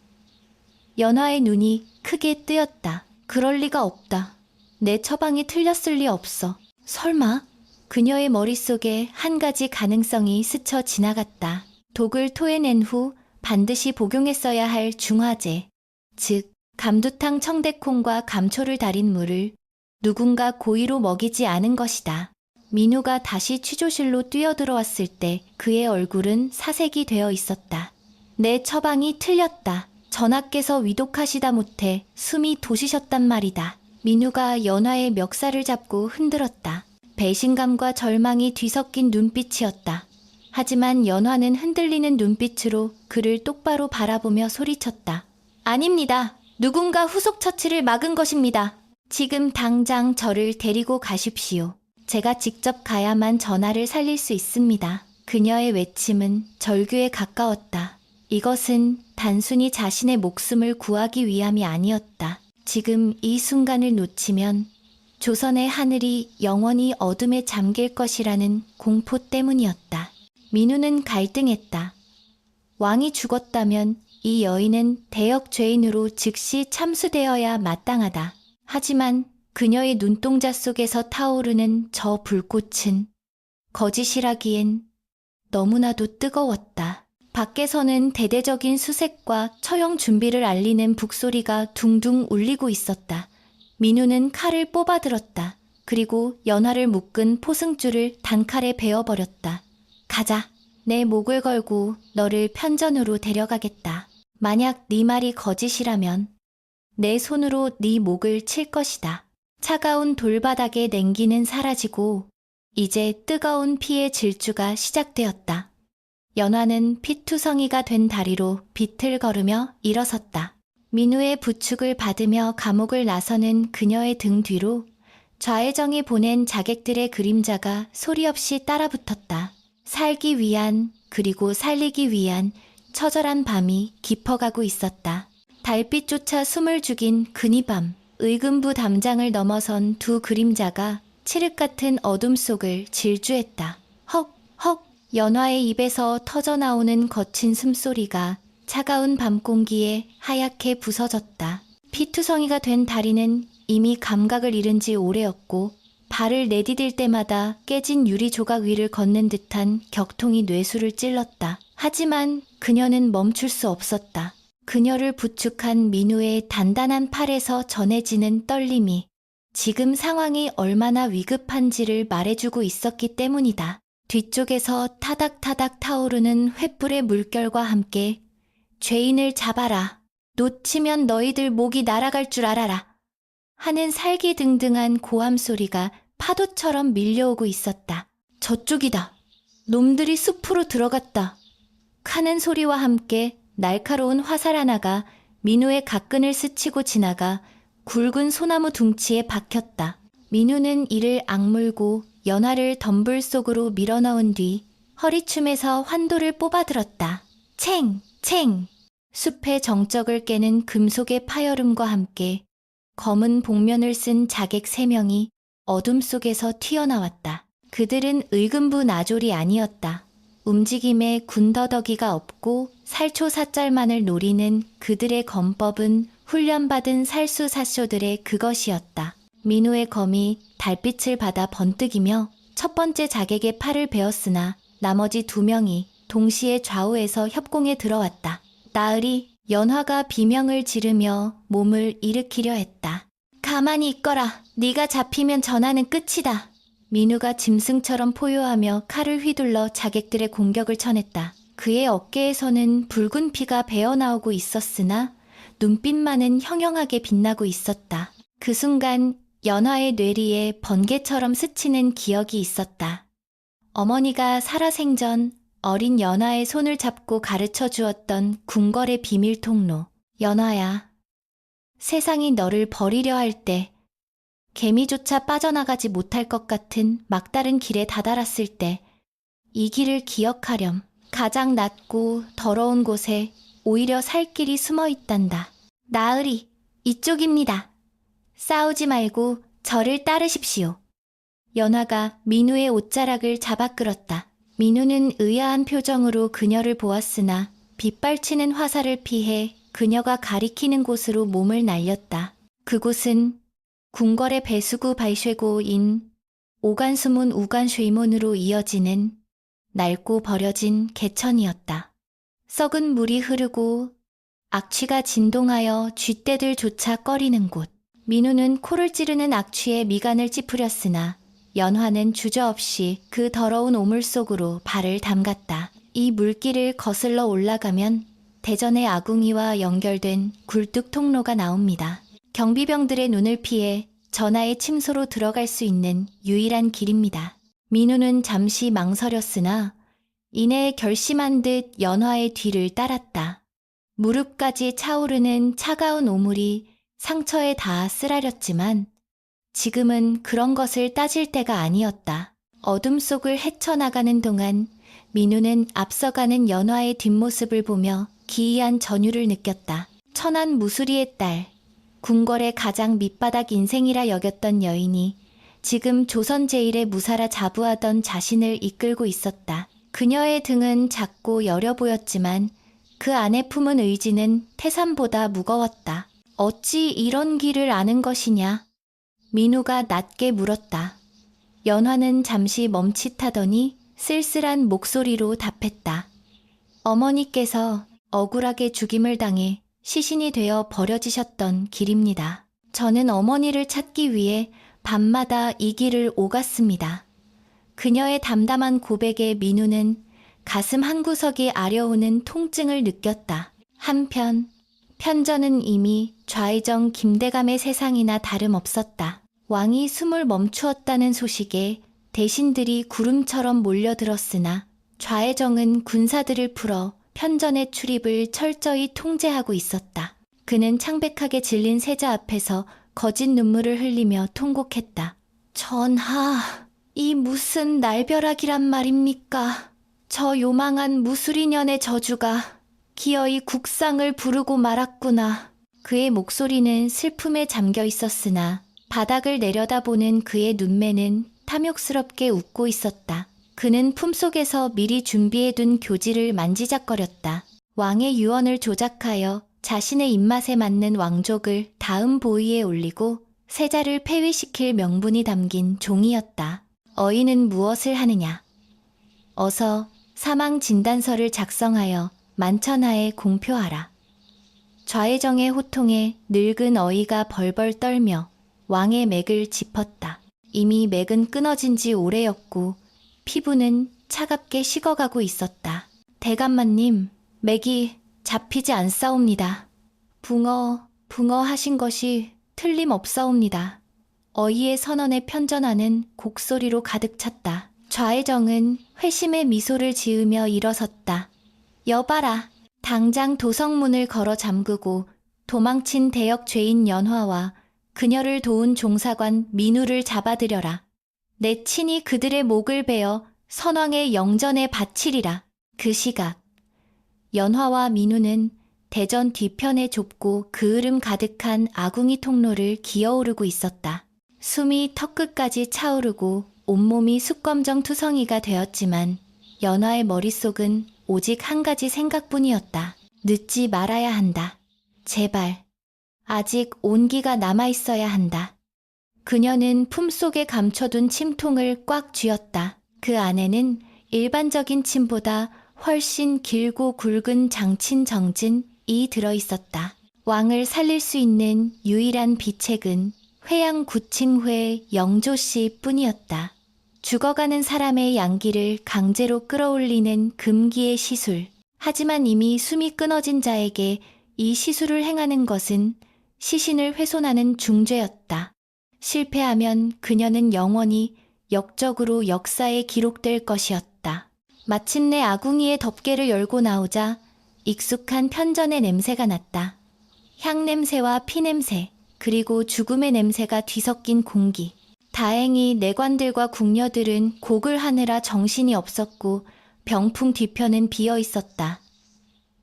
연화의 눈이 크게 뜨였다. 그럴 리가 없다. 내 처방이 틀렸을 리 없어. 설마? 그녀의 머릿속에 한 가지 가능성이 스쳐 지나갔다. 독을 토해낸 후 반드시 복용했어야 할 중화제, 즉 감두탕 청대콩과 감초를 달인 물을 누군가 고의로 먹이지 않은 것이다. 민우가 다시 취조실로 뛰어들어왔을 때 그의 얼굴은 사색이 되어 있었다. 내 처방이 틀렸다. 전하께서 위독하시다 못해 숨이 도시셨단 말이다. 민우가 연화의 멱살을 잡고 흔들었다. 배신감과 절망이 뒤섞인 눈빛이었다. 하지만 연화는 흔들리는 눈빛으로 그를 똑바로 바라보며 소리쳤다. 아닙니다. 누군가 후속 처치를 막은 것입니다. 지금 당장 저를 데리고 가십시오. 제가 직접 가야만 전하를 살릴 수 있습니다. 그녀의 외침은 절규에 가까웠다. 이것은 단순히 자신의 목숨을 구하기 위함이 아니었다. 지금 이 순간을 놓치면 조선의 하늘이 영원히 어둠에 잠길 것이라는 공포 때문이었다. 민우는 갈등했다. 왕이 죽었다면 이 여인은 대역 죄인으로 즉시 참수되어야 마땅하다. 하지만 그녀의 눈동자 속에서 타오르는 저 불꽃은 거짓이라기엔 너무나도 뜨거웠다. 밖에서는 대대적인 수색과 처형 준비를 알리는 북소리가 둥둥 울리고 있었다. 민우는 칼을 뽑아들었다. 그리고 연화를 묶은 포승줄을 단칼에 베어버렸다. 가자. 내 목을 걸고 너를 편전으로 데려가겠다. 만약 네 말이 거짓이라면 내 손으로 네 목을 칠 것이다. 차가운 돌바닥에 냉기는 사라지고 이제 뜨거운 피의 질주가 시작되었다. 연화는 피투성이가 된 다리로 비틀거리며 일어섰다. 민우의 부축을 받으며 감옥을 나서는 그녀의 등 뒤로 좌회정이 보낸 자객들의 그림자가 소리 없이 따라붙었다. 살기 위한 그리고 살리기 위한 처절한 밤이 깊어가고 있었다. 달빛조차 숨을 죽인 근위밤, 의금부 담장을 넘어선 두 그림자가 칠흑 같은 어둠 속을 질주했다. 헉, 헉, 연화의 입에서 터져나오는 거친 숨소리가 차가운 밤 공기에 하얗게 부서졌다. 피투성이가 된 다리는 이미 감각을 잃은 지 오래였고 발을 내디딜 때마다 깨진 유리 조각 위를 걷는 듯한 격통이 뇌수를 찔렀다. 하지만 그녀는 멈출 수 없었다. 그녀를 부축한 민우의 단단한 팔에서 전해지는 떨림이 지금 상황이 얼마나 위급한지를 말해주고 있었기 때문이다. 뒤쪽에서 타닥타닥 타오르는 횃불의 물결과 함께 죄인을 잡아라. 놓치면 너희들 목이 날아갈 줄 알아라. 하는 살기등등한 고함 소리가 파도처럼 밀려오고 있었다. 저쪽이다. 놈들이 숲으로 들어갔다. 하는 소리와 함께 날카로운 화살 하나가 민우의 각근을 스치고 지나가 굵은 소나무 둥치에 박혔다. 민우는 이를 악물고 연화를 덤불 속으로 밀어넣은 뒤 허리춤에서 환도를 뽑아들었다. 챙! 챙! 숲의 정적을 깨는 금속의 파열음과 함께 검은 복면을 쓴 자객 3명이 어둠 속에서 튀어나왔다. 그들은 의금부 나졸이 아니었다. 움직임에 군더더기가 없고 살초사절만을 노리는 그들의 검법은 훈련받은 살수사쇼들의 그것이었다. 민우의 검이 달빛을 받아 번뜩이며 첫 번째 자객의 팔을 베었으나 나머지 두 명이 동시에 좌우에서 협공에 들어왔다. 나으리, 연화가 비명을 지르며 몸을 일으키려 했다. 가만히 있거라. 네가 잡히면 전하는 끝이다. 민우가 짐승처럼 포효하며 칼을 휘둘러 자객들의 공격을 쳐냈다. 그의 어깨에서는 붉은 피가 배어나오고 있었으나 눈빛만은 형형하게 빛나고 있었다. 그 순간 연화의 뇌리에 번개처럼 스치는 기억이 있었다. 어머니가 살아생전 어린 연화의 손을 잡고 가르쳐 주었던 궁궐의 비밀 통로. 연화야, 세상이 너를 버리려 할 때, 개미조차 빠져나가지 못할 것 같은 막다른 길에 다다랐을 때, 이 길을 기억하렴. 가장 낮고 더러운 곳에 오히려 살 길이 숨어 있단다. 나으리, 이쪽입니다. 싸우지 말고 저를 따르십시오. 연화가 민우의 옷자락을 잡아 끌었다. 민우는 의아한 표정으로 그녀를 보았으나 빗발치는 화살을 피해 그녀가 가리키는 곳으로 몸을 날렸다. 그곳은 궁궐의 배수구 발쉐고인 오간수문 우간쉐이문으로 이어지는 낡고 버려진 개천이었다. 썩은 물이 흐르고 악취가 진동하여 쥐떼들조차 꺼리는 곳. 민우는 코를 찌르는 악취에 미간을 찌푸렸으나 연화는 주저없이 그 더러운 오물 속으로 발을 담갔다. 이 물길을 거슬러 올라가면 대전의 아궁이와 연결된 굴뚝 통로가 나옵니다. 경비병들의 눈을 피해 전하의 침소로 들어갈 수 있는 유일한 길입니다. 민우는 잠시 망설였으나 이내 결심한 듯 연화의 뒤를 따랐다. 무릎까지 차오르는 차가운 오물이 상처에 닿아 쓰라렸지만 지금은 그런 것을 따질 때가 아니었다. 어둠 속을 헤쳐나가는 동안 민우는 앞서가는 연화의 뒷모습을 보며 기이한 전율을 느꼈다. 천한 무수리의 딸, 궁궐의 가장 밑바닥 인생이라 여겼던 여인이 지금 조선 제일의 무사라 자부하던 자신을 이끌고 있었다. 그녀의 등은 작고 여려 보였지만 그 안에 품은 의지는 태산보다 무거웠다. 어찌 이런 길을 아는 것이냐? 민우가 낮게 물었다. 연화는 잠시 멈칫하더니 쓸쓸한 목소리로 답했다. 어머니께서 억울하게 죽임을 당해 시신이 되어 버려지셨던 길입니다. 저는 어머니를 찾기 위해 밤마다 이 길을 오갔습니다. 그녀의 담담한 고백에 민우는 가슴 한구석이 아려오는 통증을 느꼈다. 한편 편전은 이미 좌의정 김대감의 세상이나 다름없었다. 왕이 숨을 멈추었다는 소식에 대신들이 구름처럼 몰려들었으나 좌의정은 군사들을 풀어 편전의 출입을 철저히 통제하고 있었다. 그는 창백하게 질린 세자 앞에서 거짓 눈물을 흘리며 통곡했다. 전하, 이 무슨 날벼락이란 말입니까? 저 요망한 무수리년의 저주가 기어이 국상을 부르고 말았구나. 그의 목소리는 슬픔에 잠겨 있었으나 바닥을 내려다보는 그의 눈매는 탐욕스럽게 웃고 있었다. 그는 품속에서 미리 준비해둔 교지를 만지작거렸다. 왕의 유언을 조작하여 자신의 입맛에 맞는 왕족을 다음 보위에 올리고 세자를 폐위시킬 명분이 담긴 종이었다. 어인은 무엇을 하느냐? 어서 사망 진단서를 작성하여 만천하에 공표하라. 좌의정의 호통에 늙은 어이가 벌벌 떨며 왕의 맥을 짚었다. 이미 맥은 끊어진 지 오래였고 피부는 차갑게 식어가고 있었다. 대감마님, 맥이 잡히지 않사옵니다. 붕어 하신 것이 틀림없사옵니다. 어이의 선언에 편전하는 곡소리로 가득 찼다. 좌의정은 회심의 미소를 지으며 일어섰다. 여봐라, 당장 도성문을 걸어 잠그고 도망친 대역 죄인 연화와 그녀를 도운 종사관 민우를 잡아들여라. 내 친히 그들의 목을 베어 선왕의 영전에 바치리라. 그 시각 연화와 민우는 대전 뒤편의 좁고 그을음 가득한 아궁이 통로를 기어오르고 있었다. 숨이 턱끝까지 차오르고 온몸이 숯검정 투성이가 되었지만 연화의 머릿속은 오직 한 가지 생각뿐이었다. 늦지 말아야 한다. 제발. 아직 온기가 남아있어야 한다. 그녀는 품속에 감춰둔 침통을 꽉 쥐었다. 그 안에는 일반적인 침보다 훨씬 길고 굵은 장친 정진이 들어있었다. 왕을 살릴 수 있는 유일한 비책은 회양 구칭회 영조씨 뿐이었다. 죽어가는 사람의 양기를 강제로 끌어올리는 금기의 시술. 하지만 이미 숨이 끊어진 자에게 이 시술을 행하는 것은 시신을 훼손하는 중죄였다. 실패하면 그녀는 영원히 역적으로 역사에 기록될 것이었다. 마침내 아궁이의 덮개를 열고 나오자 익숙한 편전의 냄새가 났다. 향냄새와 피냄새, 그리고 죽음의 냄새가 뒤섞인 공기. 다행히 내관들과 궁녀들은 곡을 하느라 정신이 없었고 병풍 뒤편은 비어 있었다.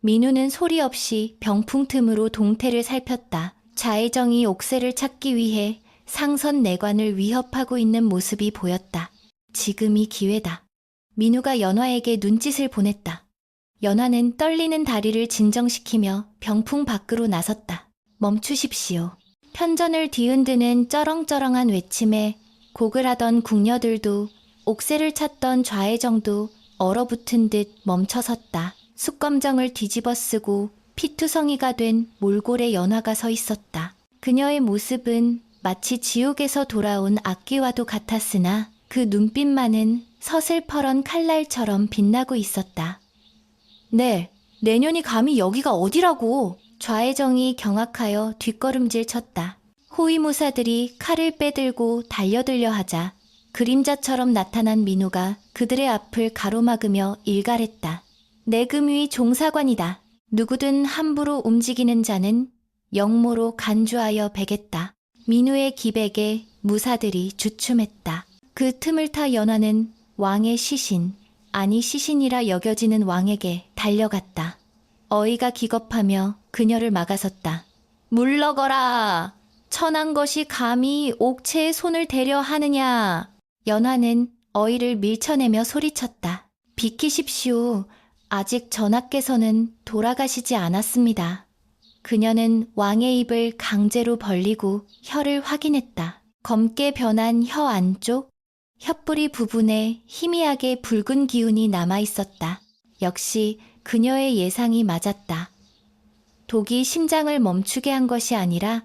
민우는 소리 없이 병풍 틈으로 동태를 살폈다. 좌의정이 옥새를 찾기 위해 상선 내관을 위협하고 있는 모습이 보였다. 지금이 기회다. 민우가 연화에게 눈짓을 보냈다. 연화는 떨리는 다리를 진정시키며 병풍 밖으로 나섰다. 멈추십시오. 편전을 뒤흔드는 쩌렁쩌렁한 외침에 곡을 하던 궁녀들도 옥새를 찾던 좌의정도 얼어붙은 듯 멈춰섰다. 숯검정을 뒤집어 쓰고 피투성이가 된 몰골의 연화가 서 있었다. 그녀의 모습은 마치 지옥에서 돌아온 악귀와도 같았으나 그 눈빛만은 서슬퍼런 칼날처럼 빛나고 있었다. 네, 내년이 감히 여기가 어디라고! 좌의정이 경악하여 뒷걸음질 쳤다. 호위무사들이 칼을 빼들고 달려들려 하자 그림자처럼 나타난 민우가 그들의 앞을 가로막으며 일갈했다. 내금위 종사관이다. 누구든 함부로 움직이는 자는 영모로 간주하여 베겠다. 민우의 기백에 무사들이 주춤했다. 그 틈을 타 연화는 왕의 시신, 아니 시신이라 여겨지는 왕에게 달려갔다. 어이가 기겁하며 그녀를 막아섰다. 물러거라! 천한 것이 감히 옥체에 손을 대려 하느냐! 연화는 어이를 밀쳐내며 소리쳤다. 비키십시오. 아직 전하께서는 돌아가시지 않았습니다. 그녀는 왕의 입을 강제로 벌리고 혀를 확인했다. 검게 변한 혀 안쪽, 혀뿌리 부분에 희미하게 붉은 기운이 남아있었다. 역시 그녀의 예상이 맞았다. 독이 심장을 멈추게 한 것이 아니라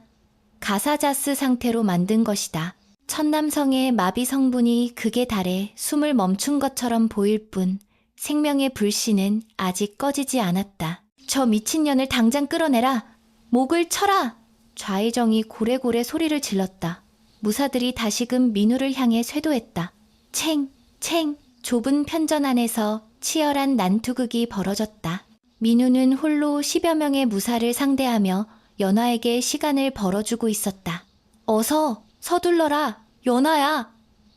가사자스 상태로 만든 것이다. 천남성의 마비 성분이 극에 달해 숨을 멈춘 것처럼 보일 뿐 생명의 불씨는 아직 꺼지지 않았다. 저 미친년을 당장 끌어내라! 목을 쳐라! 좌의정이 고래고래 소리를 질렀다. 무사들이 다시금 민우를 향해 쇄도했다. 챙! 챙! 좁은 편전 안에서 치열한 난투극이 벌어졌다. 민우는 홀로 10여 명의 무사를 상대하며 연화에게 시간을 벌어주고 있었다. 어서! 서둘러라! 연화야!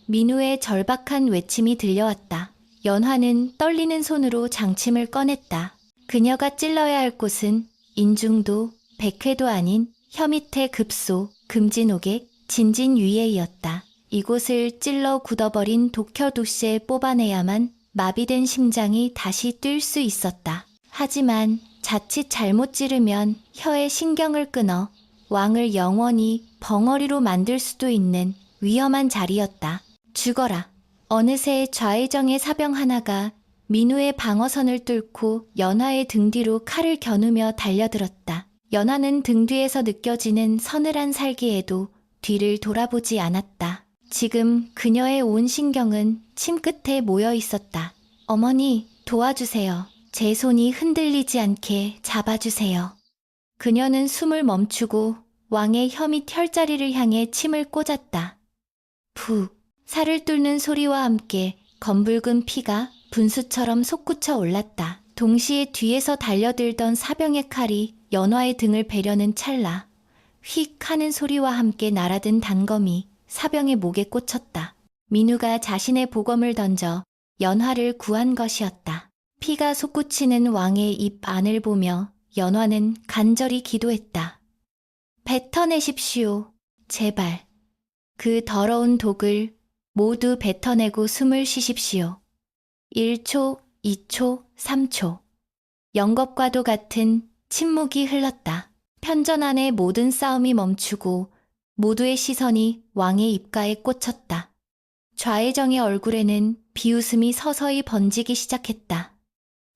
민우의 절박한 외침이 들려왔다. 연화는 떨리는 손으로 장침을 꺼냈다. 그녀가 찔러야 할 곳은 인중도 백회도 아닌 혀 밑의 급소, 금진옥의 진진위에이었다. 이곳을 찔러 굳어버린 독혈도시에 뽑아내야만 마비된 심장이 다시 뛸 수 있었다. 하지만 자칫 잘못 찌르면 혀에 신경을 끊어 왕을 영원히 벙어리로 만들 수도 있는 위험한 자리였다. 죽어라. 어느새 좌의정의 사병 하나가 민우의 방어선을 뚫고 연화의 등 뒤로 칼을 겨누며 달려들었다. 연화는 등 뒤에서 느껴지는 서늘한 살기에도 뒤를 돌아보지 않았다. 지금 그녀의 온 신경은 침끝에 모여 있었다. 어머니, 도와주세요. 제 손이 흔들리지 않게 잡아주세요. 그녀는 숨을 멈추고 왕의 혀 밑 혈자리를 향해 침을 꽂았다. 푹, 살을 뚫는 소리와 함께 검붉은 피가 분수처럼 솟구쳐 올랐다. 동시에 뒤에서 달려들던 사병의 칼이 연화의 등을 베려는 찰나 휙 하는 소리와 함께 날아든 단검이 사병의 목에 꽂혔다. 민우가 자신의 보검을 던져 연화를 구한 것이었다. 피가 솟구치는 왕의 입 안을 보며 연화는 간절히 기도했다. 뱉어내십시오. 제발. 그 더러운 독을 모두 뱉어내고 숨을 쉬십시오. 1초, 2초, 3초. 영겁과도 같은 침묵이 흘렀다. 편전 안의 모든 싸움이 멈추고 모두의 시선이 왕의 입가에 꽂혔다. 좌의정의 얼굴에는 비웃음이 서서히 번지기 시작했다.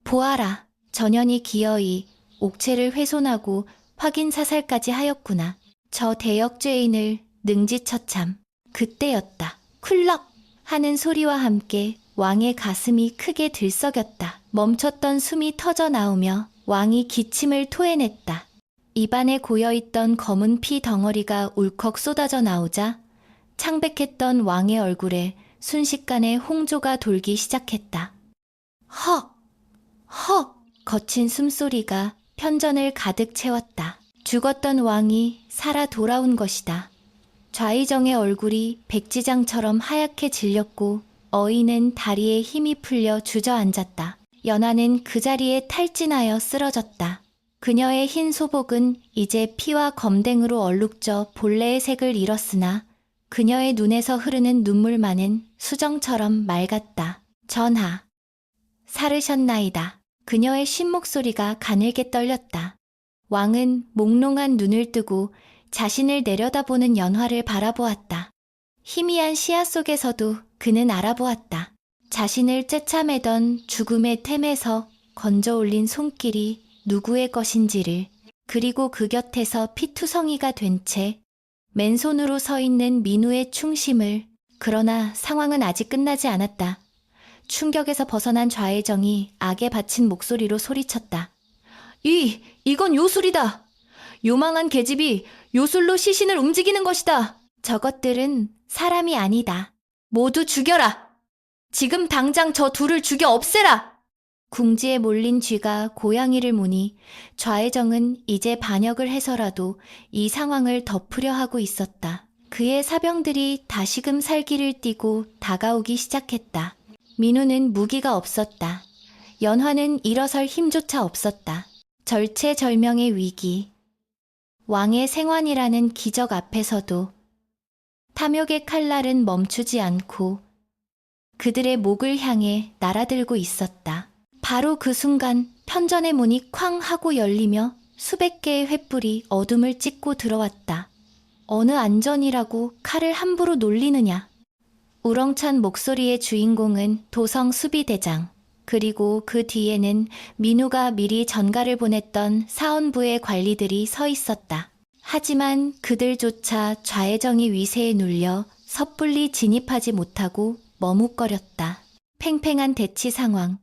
보아라, 전현이 기어이 옥체를 훼손하고 확인 사살까지 하였구나. 저 대역죄인을 능지처참. 그때였다. 쿨럭 하는 소리와 함께 왕의 가슴이 크게 들썩였다. 멈췄던 숨이 터져 나오며 왕이 기침을 토해냈다. 입안에 고여있던 검은 피 덩어리가 울컥 쏟아져 나오자 창백했던 왕의 얼굴에 순식간에 홍조가 돌기 시작했다. 헉! 헉! 거친 숨소리가 편전을 가득 채웠다. 죽었던 왕이 살아 돌아온 것이다. 좌의정의 얼굴이 백지장처럼 하얗게 질렸고 어인은 다리에 힘이 풀려 주저앉았다. 연하는 그 자리에 탈진하여 쓰러졌다. 그녀의 흰 소복은 이제 피와 검댕으로 얼룩져 본래의 색을 잃었으나 그녀의 눈에서 흐르는 눈물만은 수정처럼 맑았다. 전하, 살으셨나이다. 그녀의 쉰 목소리가 가늘게 떨렸다. 왕은 몽롱한 눈을 뜨고 자신을 내려다보는 연화를 바라보았다. 희미한 시야 속에서도 그는 알아보았다. 자신을 쬐참매던 죽음의 템에서 건져 올린 손길이 누구의 것인지를, 그리고 그 곁에서 피투성이가 된 채 맨손으로 서 있는 민우의 충심을. 그러나 상황은 아직 끝나지 않았다. 충격에서 벗어난 좌의정이 악에 바친 목소리로 소리쳤다. 이건 요술이다. 요망한 계집이 요술로 시신을 움직이는 것이다. 저것들은 사람이 아니다. 모두 죽여라. 지금 당장 저 둘을 죽여 없애라. 궁지에 몰린 쥐가 고양이를 무니 좌의정은 이제 반역을 해서라도 이 상황을 덮으려 하고 있었다. 그의 사병들이 다시금 살기를 띠고 다가오기 시작했다. 민우는 무기가 없었다. 연화는 일어설 힘조차 없었다. 절체절명의 위기. 왕의 생환이라는 기적 앞에서도 탐욕의 칼날은 멈추지 않고 그들의 목을 향해 날아들고 있었다. 바로 그 순간 편전의 문이 쾅 하고 열리며 수백 개의 횃불이 어둠을 찢고 들어왔다. 어느 안전이라고 칼을 함부로 놀리느냐. 우렁찬 목소리의 주인공은 도성 수비대장, 그리고 그 뒤에는 민우가 미리 전가를 보냈던 사원부의 관리들이 서 있었다. 하지만 그들조차 좌의정의 위세에 눌려 섣불리 진입하지 못하고 머뭇거렸다. 팽팽한 대치 상황.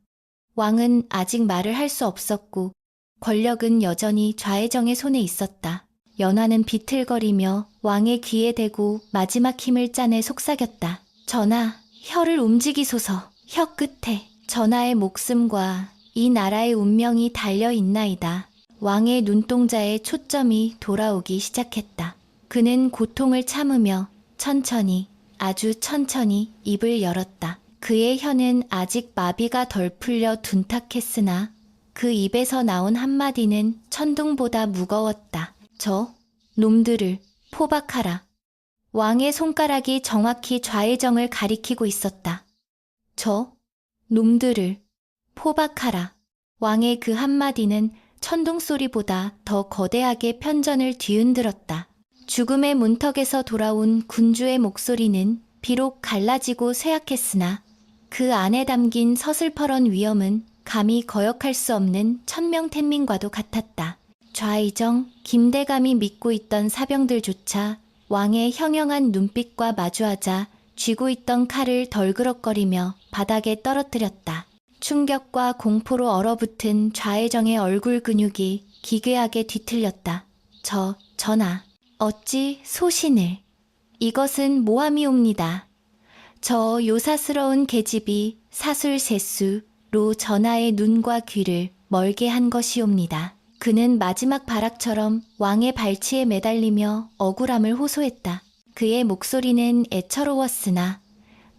왕은 아직 말을 할 수 없었고 권력은 여전히 좌의정의 손에 있었다. 연화는 비틀거리며 왕의 귀에 대고 마지막 힘을 짜내 속삭였다. 전하, 혀를 움직이소서. 혀 끝에 전하의 목숨과 이 나라의 운명이 달려있나이다. 왕의 눈동자에 초점이 돌아오기 시작했다. 그는 고통을 참으며 천천히, 아주 천천히 입을 열었다. 그의 혀는 아직 마비가 덜 풀려 둔탁했으나 그 입에서 나온 한마디는 천둥보다 무거웠다. 저 놈들을 포박하라. 왕의 손가락이 정확히 좌의정을 가리키고 있었다. 저 놈들을 포박하라. 왕의 그 한마디는 천둥소리보다 더 거대하게 편전을 뒤흔들었다. 죽음의 문턱에서 돌아온 군주의 목소리는 비록 갈라지고 쇠약했으나 그 안에 담긴 서슬퍼런 위엄은 감히 거역할 수 없는 천명텐민과도 같았다. 좌의정, 김대감이 믿고 있던 사병들조차 왕의 형형한 눈빛과 마주하자 쥐고 있던 칼을 덜그럭거리며 바닥에 떨어뜨렸다. 충격과 공포로 얼어붙은 좌의정의 얼굴 근육이 기괴하게 뒤틀렸다. 전하, 어찌 소신을. 이것은 모함이옵니다. 저 요사스러운 계집이 사술세수로 전하의 눈과 귀를 멀게 한 것이옵니다. 그는 마지막 발악처럼 왕의 발치에 매달리며 억울함을 호소했다. 그의 목소리는 애처로웠으나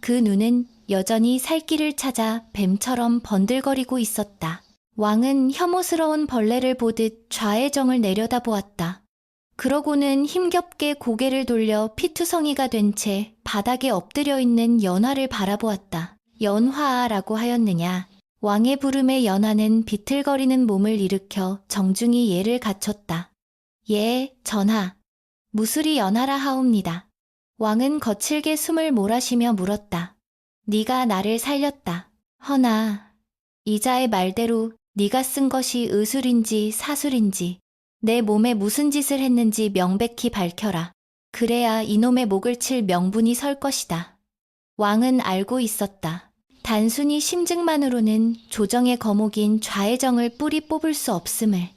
그 눈은 여전히 살길을 찾아 뱀처럼 번들거리고 있었다. 왕은 혐오스러운 벌레를 보듯 좌의정을 내려다보았다. 그러고는 힘겹게 고개를 돌려 피투성이가 된 채 바닥에 엎드려 있는 연화를 바라보았다. 연화라고 하였느냐? 왕의 부름에 연하는 비틀거리는 몸을 일으켜 정중히 예를 갖췄다. 예, 전하. 무술이 연하라 하옵니다. 왕은 거칠게 숨을 몰아쉬며 물었다. 네가 나를 살렸다. 허나 이자의 말대로 네가 쓴 것이 의술인지 사술인지 내 몸에 무슨 짓을 했는지 명백히 밝혀라. 그래야 이놈의 목을 칠 명분이 설 것이다. 왕은 알고 있었다. 단순히 심증만으로는 조정의 거목인 좌의정을 뿌리 뽑을 수 없음을.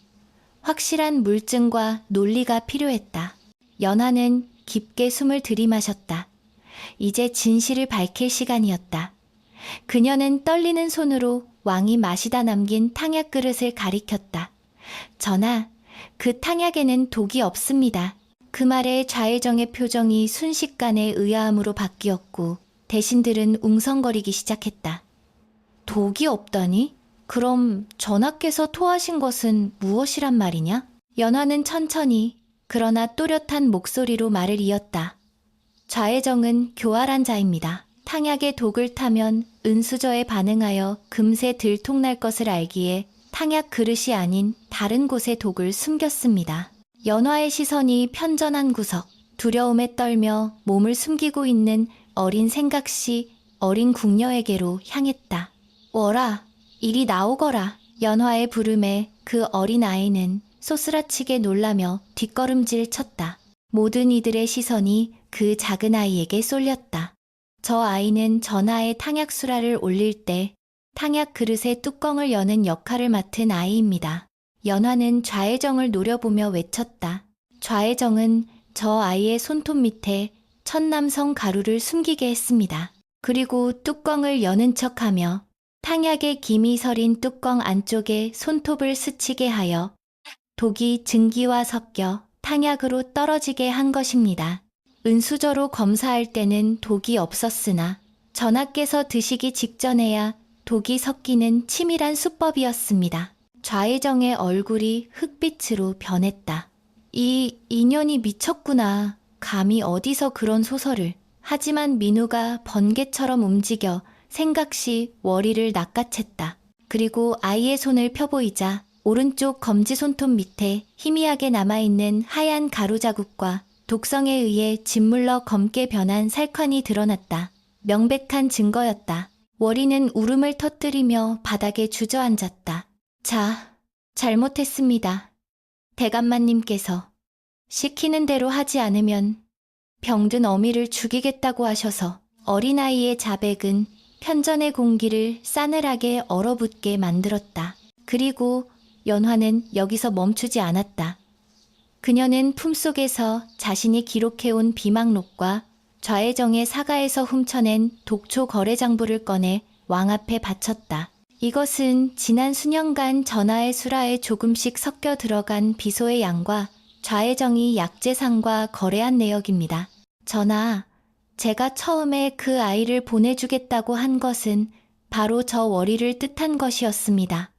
확실한 물증과 논리가 필요했다. 연하는 깊게 숨을 들이마셨다. 이제 진실을 밝힐 시간이었다. 그녀는 떨리는 손으로 왕이 마시다 남긴 탕약 그릇을 가리켰다. 전하, 그 탕약에는 독이 없습니다. 그 말에 좌의정의 표정이 순식간에 의아함으로 바뀌었고 대신들은 웅성거리기 시작했다. 독이 없다니? 그럼 전하께서 토하신 것은 무엇이란 말이냐? 연화는 천천히 그러나 또렷한 목소리로 말을 이었다. 좌의정은 교활한 자입니다. 탕약에 독을 타면 은수저에 반응하여 금세 들통날 것을 알기에 탕약 그릇이 아닌 다른 곳에 독을 숨겼습니다. 연화의 시선이 편전한 구석, 두려움에 떨며 몸을 숨기고 있는 어린 생각시 어린 궁녀에게로 향했다. 워라, 이리 나오거라. 연화의 부름에 그 어린 아이는 쏘스라치게 놀라며 뒷걸음질 쳤다. 모든 이들의 시선이 그 작은 아이에게 쏠렸다. 저 아이는 전하의 탕약 수라를 올릴 때 탕약 그릇의 뚜껑을 여는 역할을 맡은 아이입니다. 연화는 좌의정을 노려보며 외쳤다. 좌의정은 저 아이의 손톱 밑에 천남성 가루를 숨기게 했습니다. 그리고 뚜껑을 여는 척하며 탕약에 김이 서린 뚜껑 안쪽에 손톱을 스치게 하여 독이 증기와 섞여 탕약으로 떨어지게 한 것입니다. 은수저로 검사할 때는 독이 없었으나 전하께서 드시기 직전에야 독이 섞이는 치밀한 수법이었습니다. 좌의정의 얼굴이 흑빛으로 변했다. 이 인연이 미쳤구나. 감히 어디서 그런 소설을. 하지만 민우가 번개처럼 움직여 생각시 월이를 낚아챘다. 그리고 아이의 손을 펴보이자 오른쪽 검지 손톱 밑에 희미하게 남아있는 하얀 가루 자국과 독성에 의해 짓물러 검게 변한 살칸이 드러났다. 명백한 증거였다. 월이는 울음을 터뜨리며 바닥에 주저앉았다. 자, 잘못했습니다. 대감마님께서 시키는 대로 하지 않으면 병든 어미를 죽이겠다고 하셔서 어린아이의 자백은 편전의 공기를 싸늘하게 얼어붙게 만들었다. 그리고 연화는 여기서 멈추지 않았다. 그녀는 품속에서 자신이 기록해온 비망록과 좌의정의 사가에서 훔쳐낸 독초 거래장부를 꺼내 왕 앞에 바쳤다. 이것은 지난 수년간 전하의 수라에 조금씩 섞여 들어간 비소의 양과 좌의정이 약재상과 거래한 내역입니다. 전하, 제가 처음에 그 아이를 보내주겠다고 한 것은 바로 저 월이를 뜻한 것이었습니다.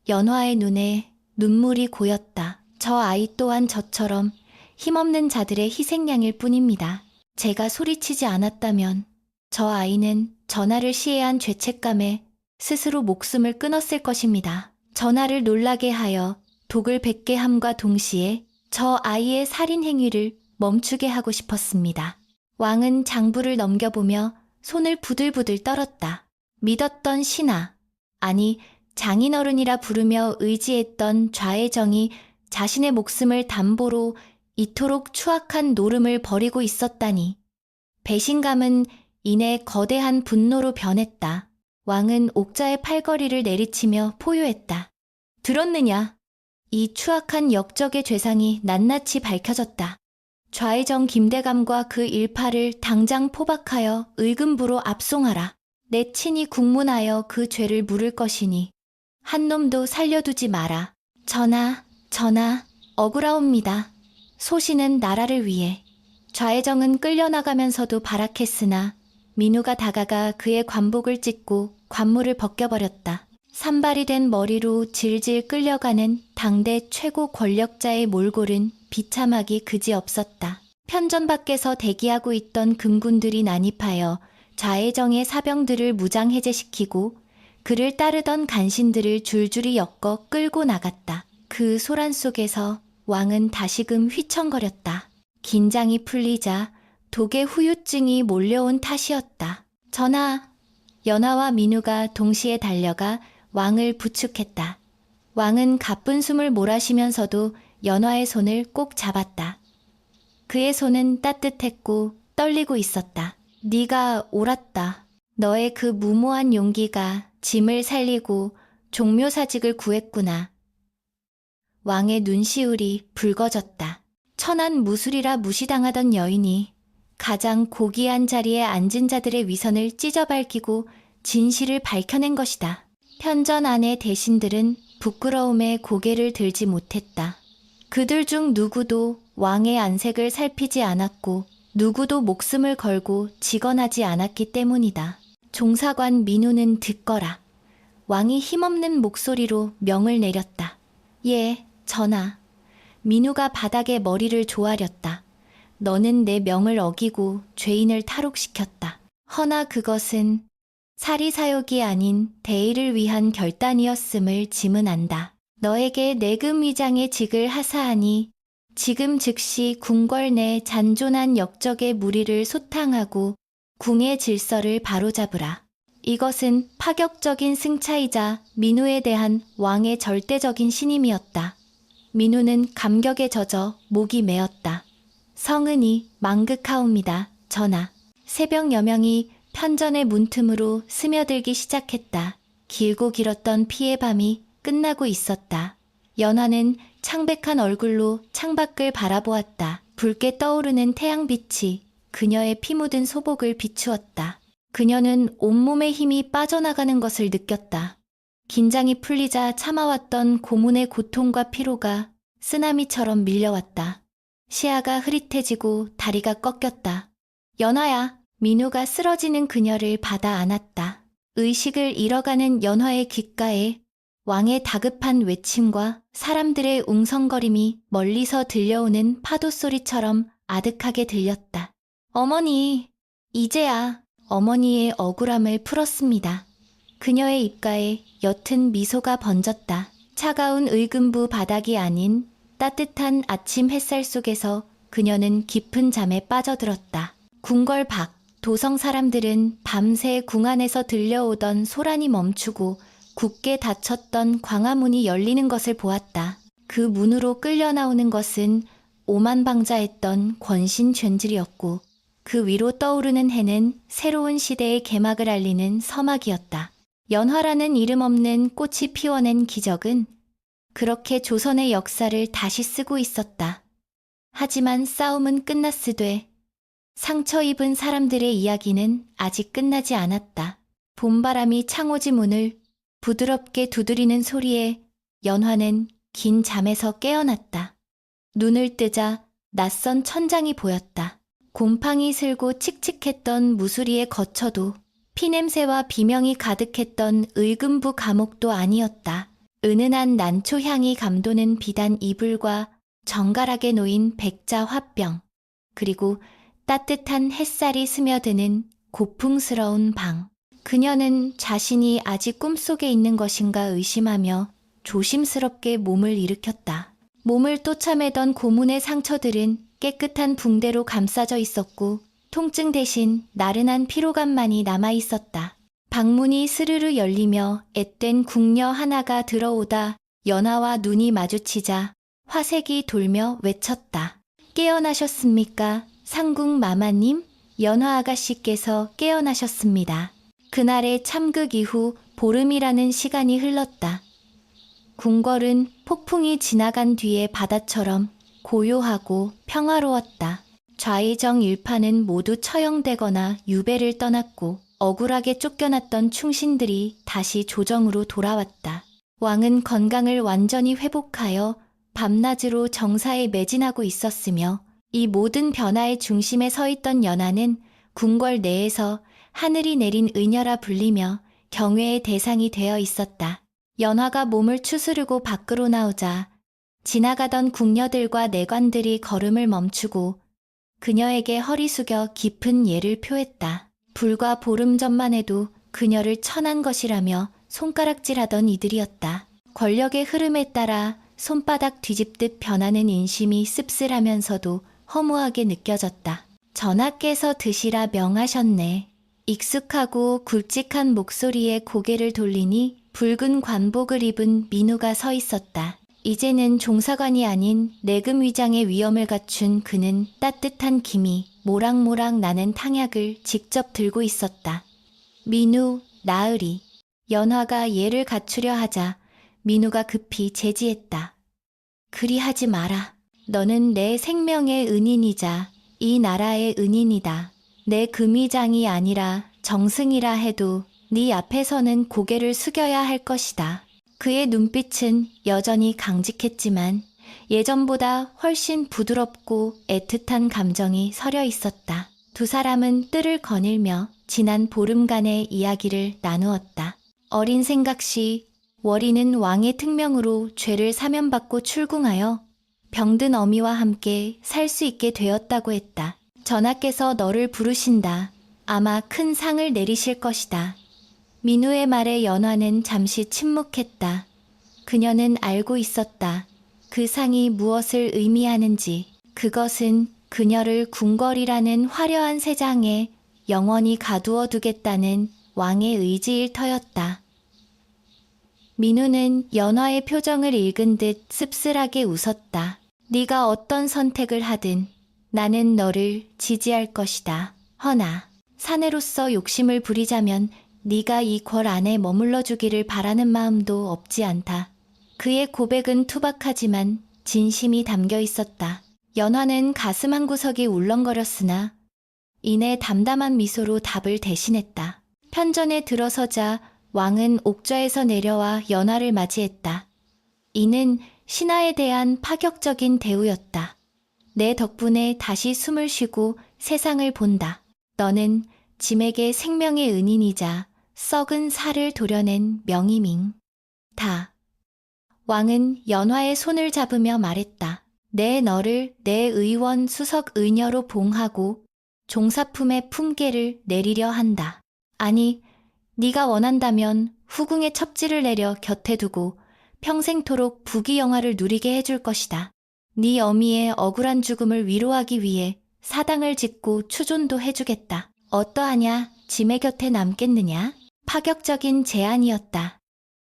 연화의 눈에 눈물이 고였다. 저 아이 또한 저처럼 힘없는 자들의 희생양일 뿐입니다. 제가 소리치지 않았다면 저 아이는 전하를 시해한 죄책감에 스스로 목숨을 끊었을 것입니다. 전하를 놀라게 하여 독을 뱉게 함과 동시에 저 아이의 살인 행위를 멈추게 하고 싶었습니다. 왕은 장부를 넘겨보며 손을 부들부들 떨었다. 믿었던 신하, 아니 장인어른이라 부르며 의지했던 좌의정이 자신의 목숨을 담보로 이토록 추악한 노름을 벌이고 있었다니. 배신감은 이내 거대한 분노로 변했다. 왕은 옥자의 팔걸이를 내리치며 포효했다. 들었느냐? 이 추악한 역적의 죄상이 낱낱이 밝혀졌다. 좌의정 김대감과 그 일파를 당장 포박하여 의금부로 압송하라. 내 친히 국문하여 그 죄를 물을 것이니 한 놈도 살려두지 마라. 전하, 억울하옵니다. 소신은 나라를 위해. 좌의정은 끌려나가면서도 발악했으나 민우가 다가가 그의 관복을 찢고 관물을 벗겨버렸다. 산발이 된 머리로 질질 끌려가는 당대 최고 권력자의 몰골은 비참하기 그지없었다. 편전 밖에서 대기하고 있던 금군들이 난입하여 좌의정의 사병들을 무장해제시키고 그를 따르던 간신들을 줄줄이 엮어 끌고 나갔다. 그 소란 속에서 왕은 다시금 휘청거렸다. 긴장이 풀리자 독의 후유증이 몰려온 탓이었다. 전하, 연화와 민우가 동시에 달려가 왕을 부축했다. 왕은 가쁜 숨을 몰아쉬면서도 연화의 손을 꼭 잡았다. 그의 손은 따뜻했고 떨리고 있었다. 네가 옳았다. 너의 그 무모한 용기가 짐을 살리고 종묘사직을 구했구나. 왕의 눈시울이 붉어졌다. 천한 무술이라 무시당하던 여인이 가장 고귀한 자리에 앉은 자들의 위선을 찢어밟히고 진실을 밝혀낸 것이다. 편전 안의 대신들은 부끄러움에 고개를 들지 못했다. 그들 중 누구도 왕의 안색을 살피지 않았고 누구도 목숨을 걸고 직언하지 않았기 때문이다. 종사관 민우는 듣거라. 왕이 힘없는 목소리로 명을 내렸다. 예, 전하. 민우가 바닥에 머리를 조아렸다. 너는 내 명을 어기고 죄인을 탈옥시켰다. 허나 그것은 사리사욕이 아닌 대의를 위한 결단이었음을 지문한다. 너에게 내금 위장의 직을 하사하니 지금 즉시 궁궐 내 잔존한 역적의 무리를 소탕하고 궁의 질서를 바로잡으라. 이것은 파격적인 승차이자 민우에 대한 왕의 절대적인 신임이었다. 민우는 감격에 젖어 목이 메었다. 성은이 망극하옵니다, 전하. 새벽 여명이 편전의 문틈으로 스며들기 시작했다. 길고 길었던 피의 밤이 끝나고 있었다. 연화는 창백한 얼굴로 창밖을 바라보았다. 붉게 떠오르는 태양빛이 그녀의 피 묻은 소복을 비추었다. 그녀는 온몸의 힘이 빠져나가는 것을 느꼈다. 긴장이 풀리자 참아왔던 고문의 고통과 피로가 쓰나미처럼 밀려왔다. 시야가 흐릿해지고 다리가 꺾였다. 연화야, 민우가 쓰러지는 그녀를 받아 안았다. 의식을 잃어가는 연화의 귓가에 왕의 다급한 외침과 사람들의 웅성거림이 멀리서 들려오는 파도 소리처럼 아득하게 들렸다. 어머니, 이제야 어머니의 억울함을 풀었습니다. 그녀의 입가에 옅은 미소가 번졌다. 차가운 의금부 바닥이 아닌 따뜻한 아침 햇살 속에서 그녀는 깊은 잠에 빠져들었다. 궁궐 밖 도성 사람들은 밤새 궁 안에서 들려오던 소란이 멈추고 굳게 닫혔던 광화문이 열리는 것을 보았다. 그 문으로 끌려 나오는 것은 오만방자했던 권신 죄인들이었고 그 위로 떠오르는 해는 새로운 시대의 개막을 알리는 서막이었다. 연화라는 이름 없는 꽃이 피워낸 기적은 그렇게 조선의 역사를 다시 쓰고 있었다. 하지만 싸움은 끝났으되 상처 입은 사람들의 이야기는 아직 끝나지 않았다. 봄바람이 창호지 문을 부드럽게 두드리는 소리에 연화는 긴 잠에서 깨어났다. 눈을 뜨자 낯선 천장이 보였다. 곰팡이 슬고 칙칙했던 무수리에 거쳐도 피냄새와 비명이 가득했던 의금부 감옥도 아니었다. 은은한 난초 향이 감도는 비단 이불과 정갈하게 놓인 백자 화병, 그리고 따뜻한 햇살이 스며드는 고풍스러운 방. 그녀는 자신이 아직 꿈속에 있는 것인가 의심하며 조심스럽게 몸을 일으켰다. 몸을 쫓아매던 고문의 상처들은 깨끗한 붕대로 감싸져 있었고 통증 대신 나른한 피로감만이 남아있었다. 방문이 스르르 열리며 앳된 궁녀 하나가 들어오다 연화와 눈이 마주치자 화색이 돌며 외쳤다. 깨어나셨습니까? 상궁 마마님? 연화 아가씨께서 깨어나셨습니다. 그날의 참극 이후 보름이라는 시간이 흘렀다. 궁궐은 폭풍이 지나간 뒤의 바다처럼 고요하고 평화로웠다. 좌의정 일파는 모두 처형되거나 유배를 떠났고 억울하게 쫓겨났던 충신들이 다시 조정으로 돌아왔다. 왕은 건강을 완전히 회복하여 밤낮으로 정사에 매진하고 있었으며 이 모든 변화의 중심에 서 있던 연화는 궁궐 내에서 하늘이 내린 의녀라 불리며 경외의 대상이 되어 있었다. 연화가 몸을 추스르고 밖으로 나오자 지나가던 궁녀들과 내관들이 걸음을 멈추고 그녀에게 허리 숙여 깊은 예를 표했다. 불과 보름 전만 해도 그녀를 천한 것이라며 손가락질하던 이들이었다. 권력의 흐름에 따라 손바닥 뒤집듯 변하는 인심이 씁쓸하면서도 허무하게 느껴졌다. 전하께서 드시라 명하셨네. 익숙하고 굵직한 목소리에 고개를 돌리니 붉은 관복을 입은 민우가 서 있었다. 이제는 종사관이 아닌 내금 위장의 위엄을 갖춘 그는 따뜻한 김이 모락모락 나는 탕약을 직접 들고 있었다. 민우, 나으리. 연화가 예를 갖추려 하자 민우가 급히 제지했다. 그리하지 마라. 너는 내 생명의 은인이자 이 나라의 은인이다. 내 금위장이 아니라 정승이라 해도 네 앞에서는 고개를 숙여야 할 것이다. 그의 눈빛은 여전히 강직했지만 예전보다 훨씬 부드럽고 애틋한 감정이 서려 있었다. 두 사람은 뜰을 거닐며 지난 보름간의 이야기를 나누었다. 어린 생각시 월이는 왕의 특명으로 죄를 사면받고 출궁하여 병든 어미와 함께 살 수 있게 되었다고 했다. 전하께서 너를 부르신다. 아마 큰 상을 내리실 것이다. 민우의 말에 연화는 잠시 침묵했다. 그녀는 알고 있었다. 그 상이 무엇을 의미하는지. 그것은 그녀를 궁궐이라는 화려한 세상에 영원히 가두어 두겠다는 왕의 의지일 터였다. 민우는 연화의 표정을 읽은 듯 씁쓸하게 웃었다. 네가 어떤 선택을 하든 나는 너를 지지할 것이다. 허나 사내로서 욕심을 부리자면 네가 이 궐 안에 머물러 주기를 바라는 마음도 없지 않다. 그의 고백은 투박하지만 진심이 담겨 있었다. 연화는 가슴 한구석이 울렁거렸으나 이내 담담한 미소로 답을 대신했다. 편전에 들어서자 왕은 옥좌에서 내려와 연화를 맞이했다. 이는 신하에 대한 파격적인 대우였다. 내 덕분에 다시 숨을 쉬고 세상을 본다. 너는 짐에게 생명의 은인이자 썩은 살을 도려낸 명의민. 다. 왕은 연화의 손을 잡으며 말했다. 내 너를 내 의원 수석 의녀로 봉하고 종사품의 품계를 내리려 한다. 아니, 네가 원한다면 후궁의 첩지를 내려 곁에 두고 평생토록 부귀영화를 누리게 해줄 것이다. 네 어미의 억울한 죽음을 위로하기 위해 사당을 짓고 추존도 해주겠다. 어떠하냐? 짐의 곁에 남겠느냐? 파격적인 제안이었다.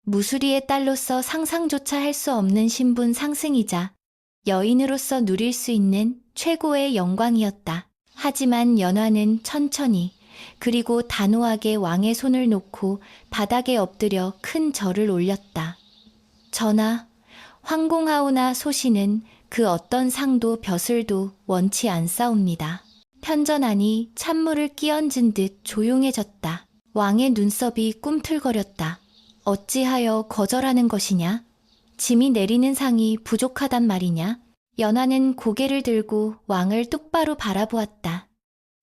무수리의 딸로서 상상조차 할 수 없는 신분 상승이자 여인으로서 누릴 수 있는 최고의 영광이었다. 하지만 연화는 천천히 그리고 단호하게 왕의 손을 놓고 바닥에 엎드려 큰 절을 올렸다. 전하, 황공하오나 소신은 그 어떤 상도 벼슬도 원치 않사옵니다. 편전하니 찬물을 끼얹은 듯 조용해졌다. 왕의 눈썹이 꿈틀거렸다. 어찌하여 거절하는 것이냐? 짐이 내리는 상이 부족하단 말이냐? 연화는 고개를 들고 왕을 똑바로 바라보았다.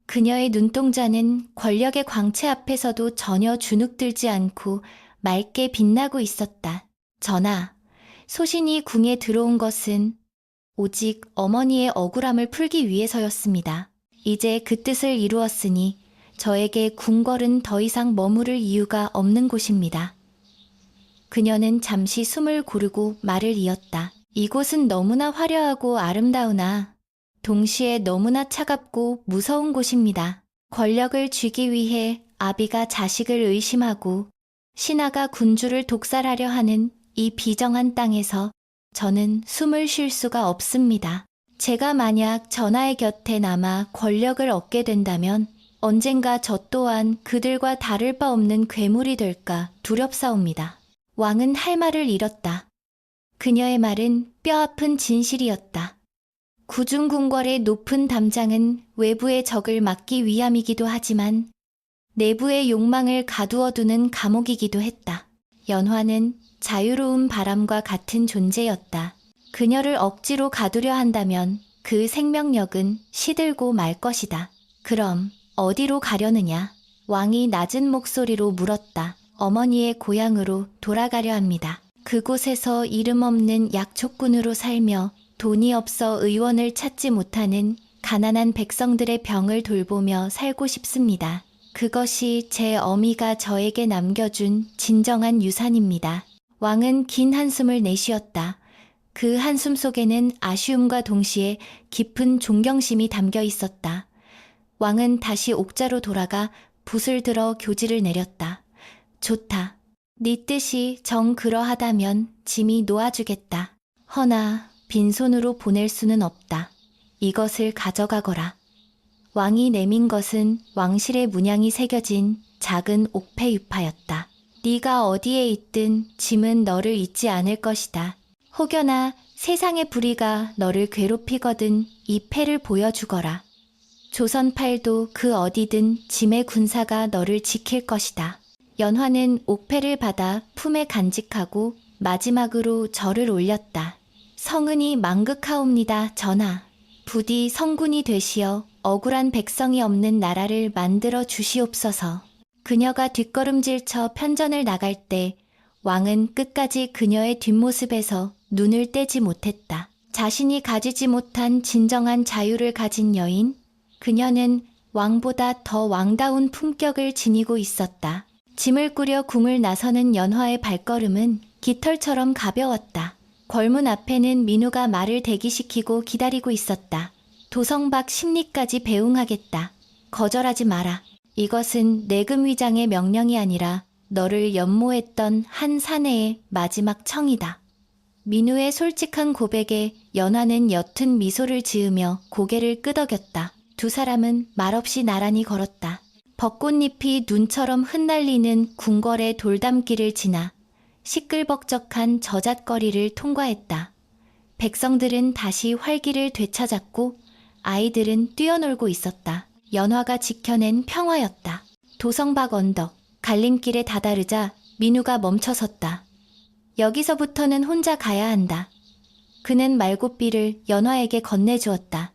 그녀의 눈동자는 권력의 광채 앞에서도 전혀 주눅들지 않고 맑게 빛나고 있었다. 전하, 소신이 궁에 들어온 것은 오직 어머니의 억울함을 풀기 위해서였습니다. 이제 그 뜻을 이루었으니 저에게 궁궐은 더 이상 머무를 이유가 없는 곳입니다. 그녀는 잠시 숨을 고르고 말을 이었다. 이곳은 너무나 화려하고 아름다우나 동시에 너무나 차갑고 무서운 곳입니다. 권력을 쥐기 위해 아비가 자식을 의심하고 신하가 군주를 독살하려 하는 이 비정한 땅에서 저는 숨을 쉴 수가 없습니다. 제가 만약 전하의 곁에 남아 권력을 얻게 된다면 언젠가 저 또한 그들과 다를 바 없는 괴물이 될까 두렵사옵니다. 왕은 할 말을 잃었다. 그녀의 말은 뼈아픈 진실이었다. 구중궁궐의 높은 담장은 외부의 적을 막기 위함이기도 하지만 내부의 욕망을 가두어두는 감옥이기도 했다. 연화는 자유로운 바람과 같은 존재였다. 그녀를 억지로 가두려 한다면 그 생명력은 시들고 말 것이다. 그럼 어디로 가려느냐? 왕이 낮은 목소리로 물었다. 어머니의 고향으로 돌아가려 합니다. 그곳에서 이름 없는 약초꾼으로 살며 돈이 없어 의원을 찾지 못하는 가난한 백성들의 병을 돌보며 살고 싶습니다. 그것이 제 어미가 저에게 남겨준 진정한 유산입니다. 왕은 긴 한숨을 내쉬었다. 그 한숨 속에는 아쉬움과 동시에 깊은 존경심이 담겨 있었다. 왕은 다시 옥자로 돌아가 붓을 들어 교지를 내렸다. 좋다. 네 뜻이 정 그러하다면 짐이 놓아주겠다. 허나 빈손으로 보낼 수는 없다. 이것을 가져가거라. 왕이 내민 것은 왕실의 문양이 새겨진 작은 옥패유파였다. 네가 어디에 있든 짐은 너를 잊지 않을 것이다. 혹여나 세상의 불의가 너를 괴롭히거든 이 패를 보여주거라. 조선팔도 그 어디든 짐의 군사가 너를 지킬 것이다. 연화는 옥패를 받아 품에 간직하고 마지막으로 절을 올렸다. 성은이 망극하옵니다, 전하. 부디 성군이 되시어 억울한 백성이 없는 나라를 만들어 주시옵소서. 그녀가 뒷걸음질쳐 편전을 나갈 때 왕은 끝까지 그녀의 뒷모습에서 눈을 떼지 못했다. 자신이 가지지 못한 진정한 자유를 가진 여인, 그녀는 왕보다 더 왕다운 품격을 지니고 있었다. 짐을 꾸려 궁을 나서는 연화의 발걸음은 깃털처럼 가벼웠다. 궐문 앞에는 민우가 말을 대기시키고 기다리고 있었다. 도성박 심리까지 배웅하겠다. 거절하지 마라. 이것은 내금위장의 명령이 아니라 너를 연모했던 한 사내의 마지막 청이다. 민우의 솔직한 고백에 연화는 옅은 미소를 지으며 고개를 끄덕였다. 두 사람은 말없이 나란히 걸었다. 벚꽃잎이 눈처럼 흩날리는 궁궐의 돌담길을 지나 시끌벅적한 저잣거리를 통과했다. 백성들은 다시 활기를 되찾았고 아이들은 뛰어놀고 있었다. 연화가 지켜낸 평화였다. 도성박 언덕, 갈림길에 다다르자 민우가 멈춰섰다. 여기서부터는 혼자 가야 한다. 그는 말고삐를 연화에게 건네주었다.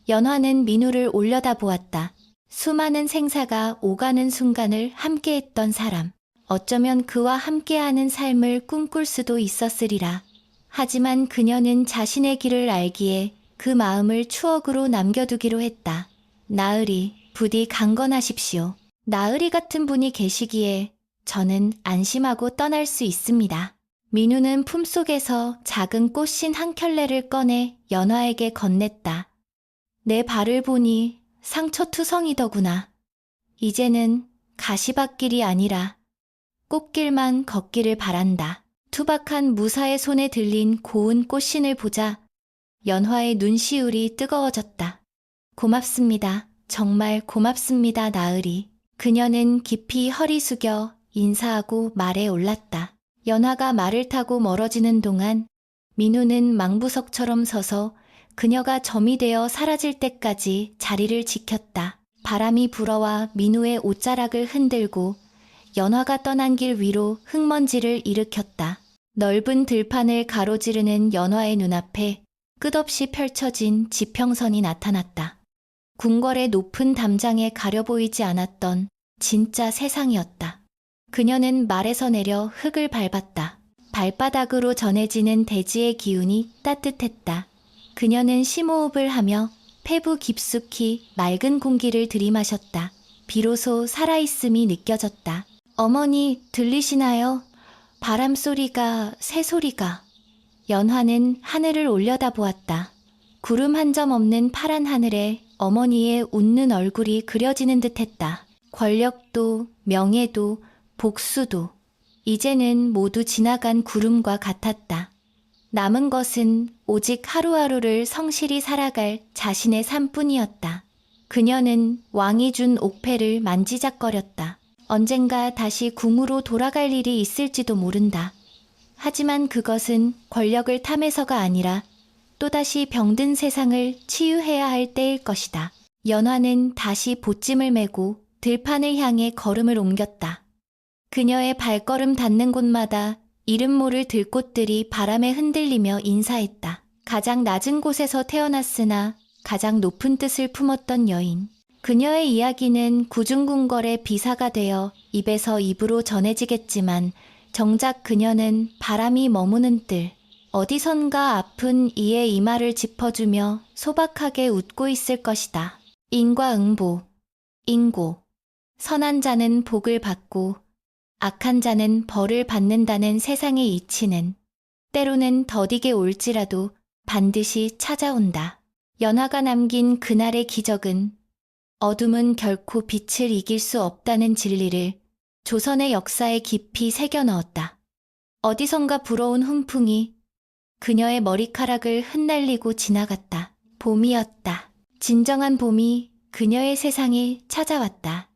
연화는 민우를 올려다보았다. 수많은 생사가 오가는 순간을 함께했던 사람. 어쩌면 그와 함께하는 삶을 꿈꿀 수도 있었으리라. 하지만 그녀는 자신의 길을 알기에 그 마음을 추억으로 남겨두기로 했다. 나으리, 부디 강건하십시오. 나으리 같은 분이 계시기에 저는 안심하고 떠날 수 있습니다. 민우는 품속에서 작은 꽃신 한 켤레를 꺼내 연화에게 건넸다. 내 발을 보니 상처투성이더구나. 이제는 가시밭길이 아니라 꽃길만 걷기를 바란다. 투박한 무사의 손에 들린 고운 꽃신을 보자 연화의 눈시울이 뜨거워졌다. 고맙습니다. 정말 고맙습니다, 나으리. 그녀는 깊이 허리 숙여 인사하고 말에 올랐다. 연화가 말을 타고 멀어지는 동안 민우는 망부석처럼 서서 그녀가 점이 되어 사라질 때까지 자리를 지켰다. 바람이 불어와 민우의 옷자락을 흔들고 연화가 떠난 길 위로 흙먼지를 일으켰다. 넓은 들판을 가로지르는 연화의 눈앞에 끝없이 펼쳐진 지평선이 나타났다. 궁궐의 높은 담장에 가려 보이지 않았던 진짜 세상이었다. 그녀는 말에서 내려 흙을 밟았다. 발바닥으로 전해지는 대지의 기운이 따뜻했다. 그녀는 심호흡을 하며 폐부 깊숙이 맑은 공기를 들이마셨다. 비로소 살아있음이 느껴졌다. 어머니, 들리시나요? 바람소리가, 새소리가. 연화는 하늘을 올려다보았다. 구름 한 점 없는 파란 하늘에 어머니의 웃는 얼굴이 그려지는 듯했다. 권력도, 명예도, 복수도 이제는 모두 지나간 구름과 같았다. 남은 것은 오직 하루하루를 성실히 살아갈 자신의 삶뿐이었다. 그녀는 왕이 준 옥패를 만지작거렸다. 언젠가 다시 궁으로 돌아갈 일이 있을지도 모른다. 하지만 그것은 권력을 탐해서가 아니라 또다시 병든 세상을 치유해야 할 때일 것이다. 연화는 다시 보찜을 메고 들판을 향해 걸음을 옮겼다. 그녀의 발걸음 닿는 곳마다 이름 모를 들꽃들이 바람에 흔들리며 인사했다. 가장 낮은 곳에서 태어났으나 가장 높은 뜻을 품었던 여인. 그녀의 이야기는 구중궁궐의 비사가 되어 입에서 입으로 전해지겠지만 정작 그녀는 바람이 머무는 뜰, 어디선가 아픈 이의 이마를 짚어주며 소박하게 웃고 있을 것이다. 인과응보, 인고. 선한 자는 복을 받고 악한 자는 벌을 받는다는 세상의 이치는 때로는 더디게 올지라도 반드시 찾아온다. 연화가 남긴 그날의 기적은 어둠은 결코 빛을 이길 수 없다는 진리를 조선의 역사에 깊이 새겨 넣었다. 어디선가 불어온 훈풍이 그녀의 머리카락을 흩날리고 지나갔다. 봄이었다. 진정한 봄이 그녀의 세상에 찾아왔다.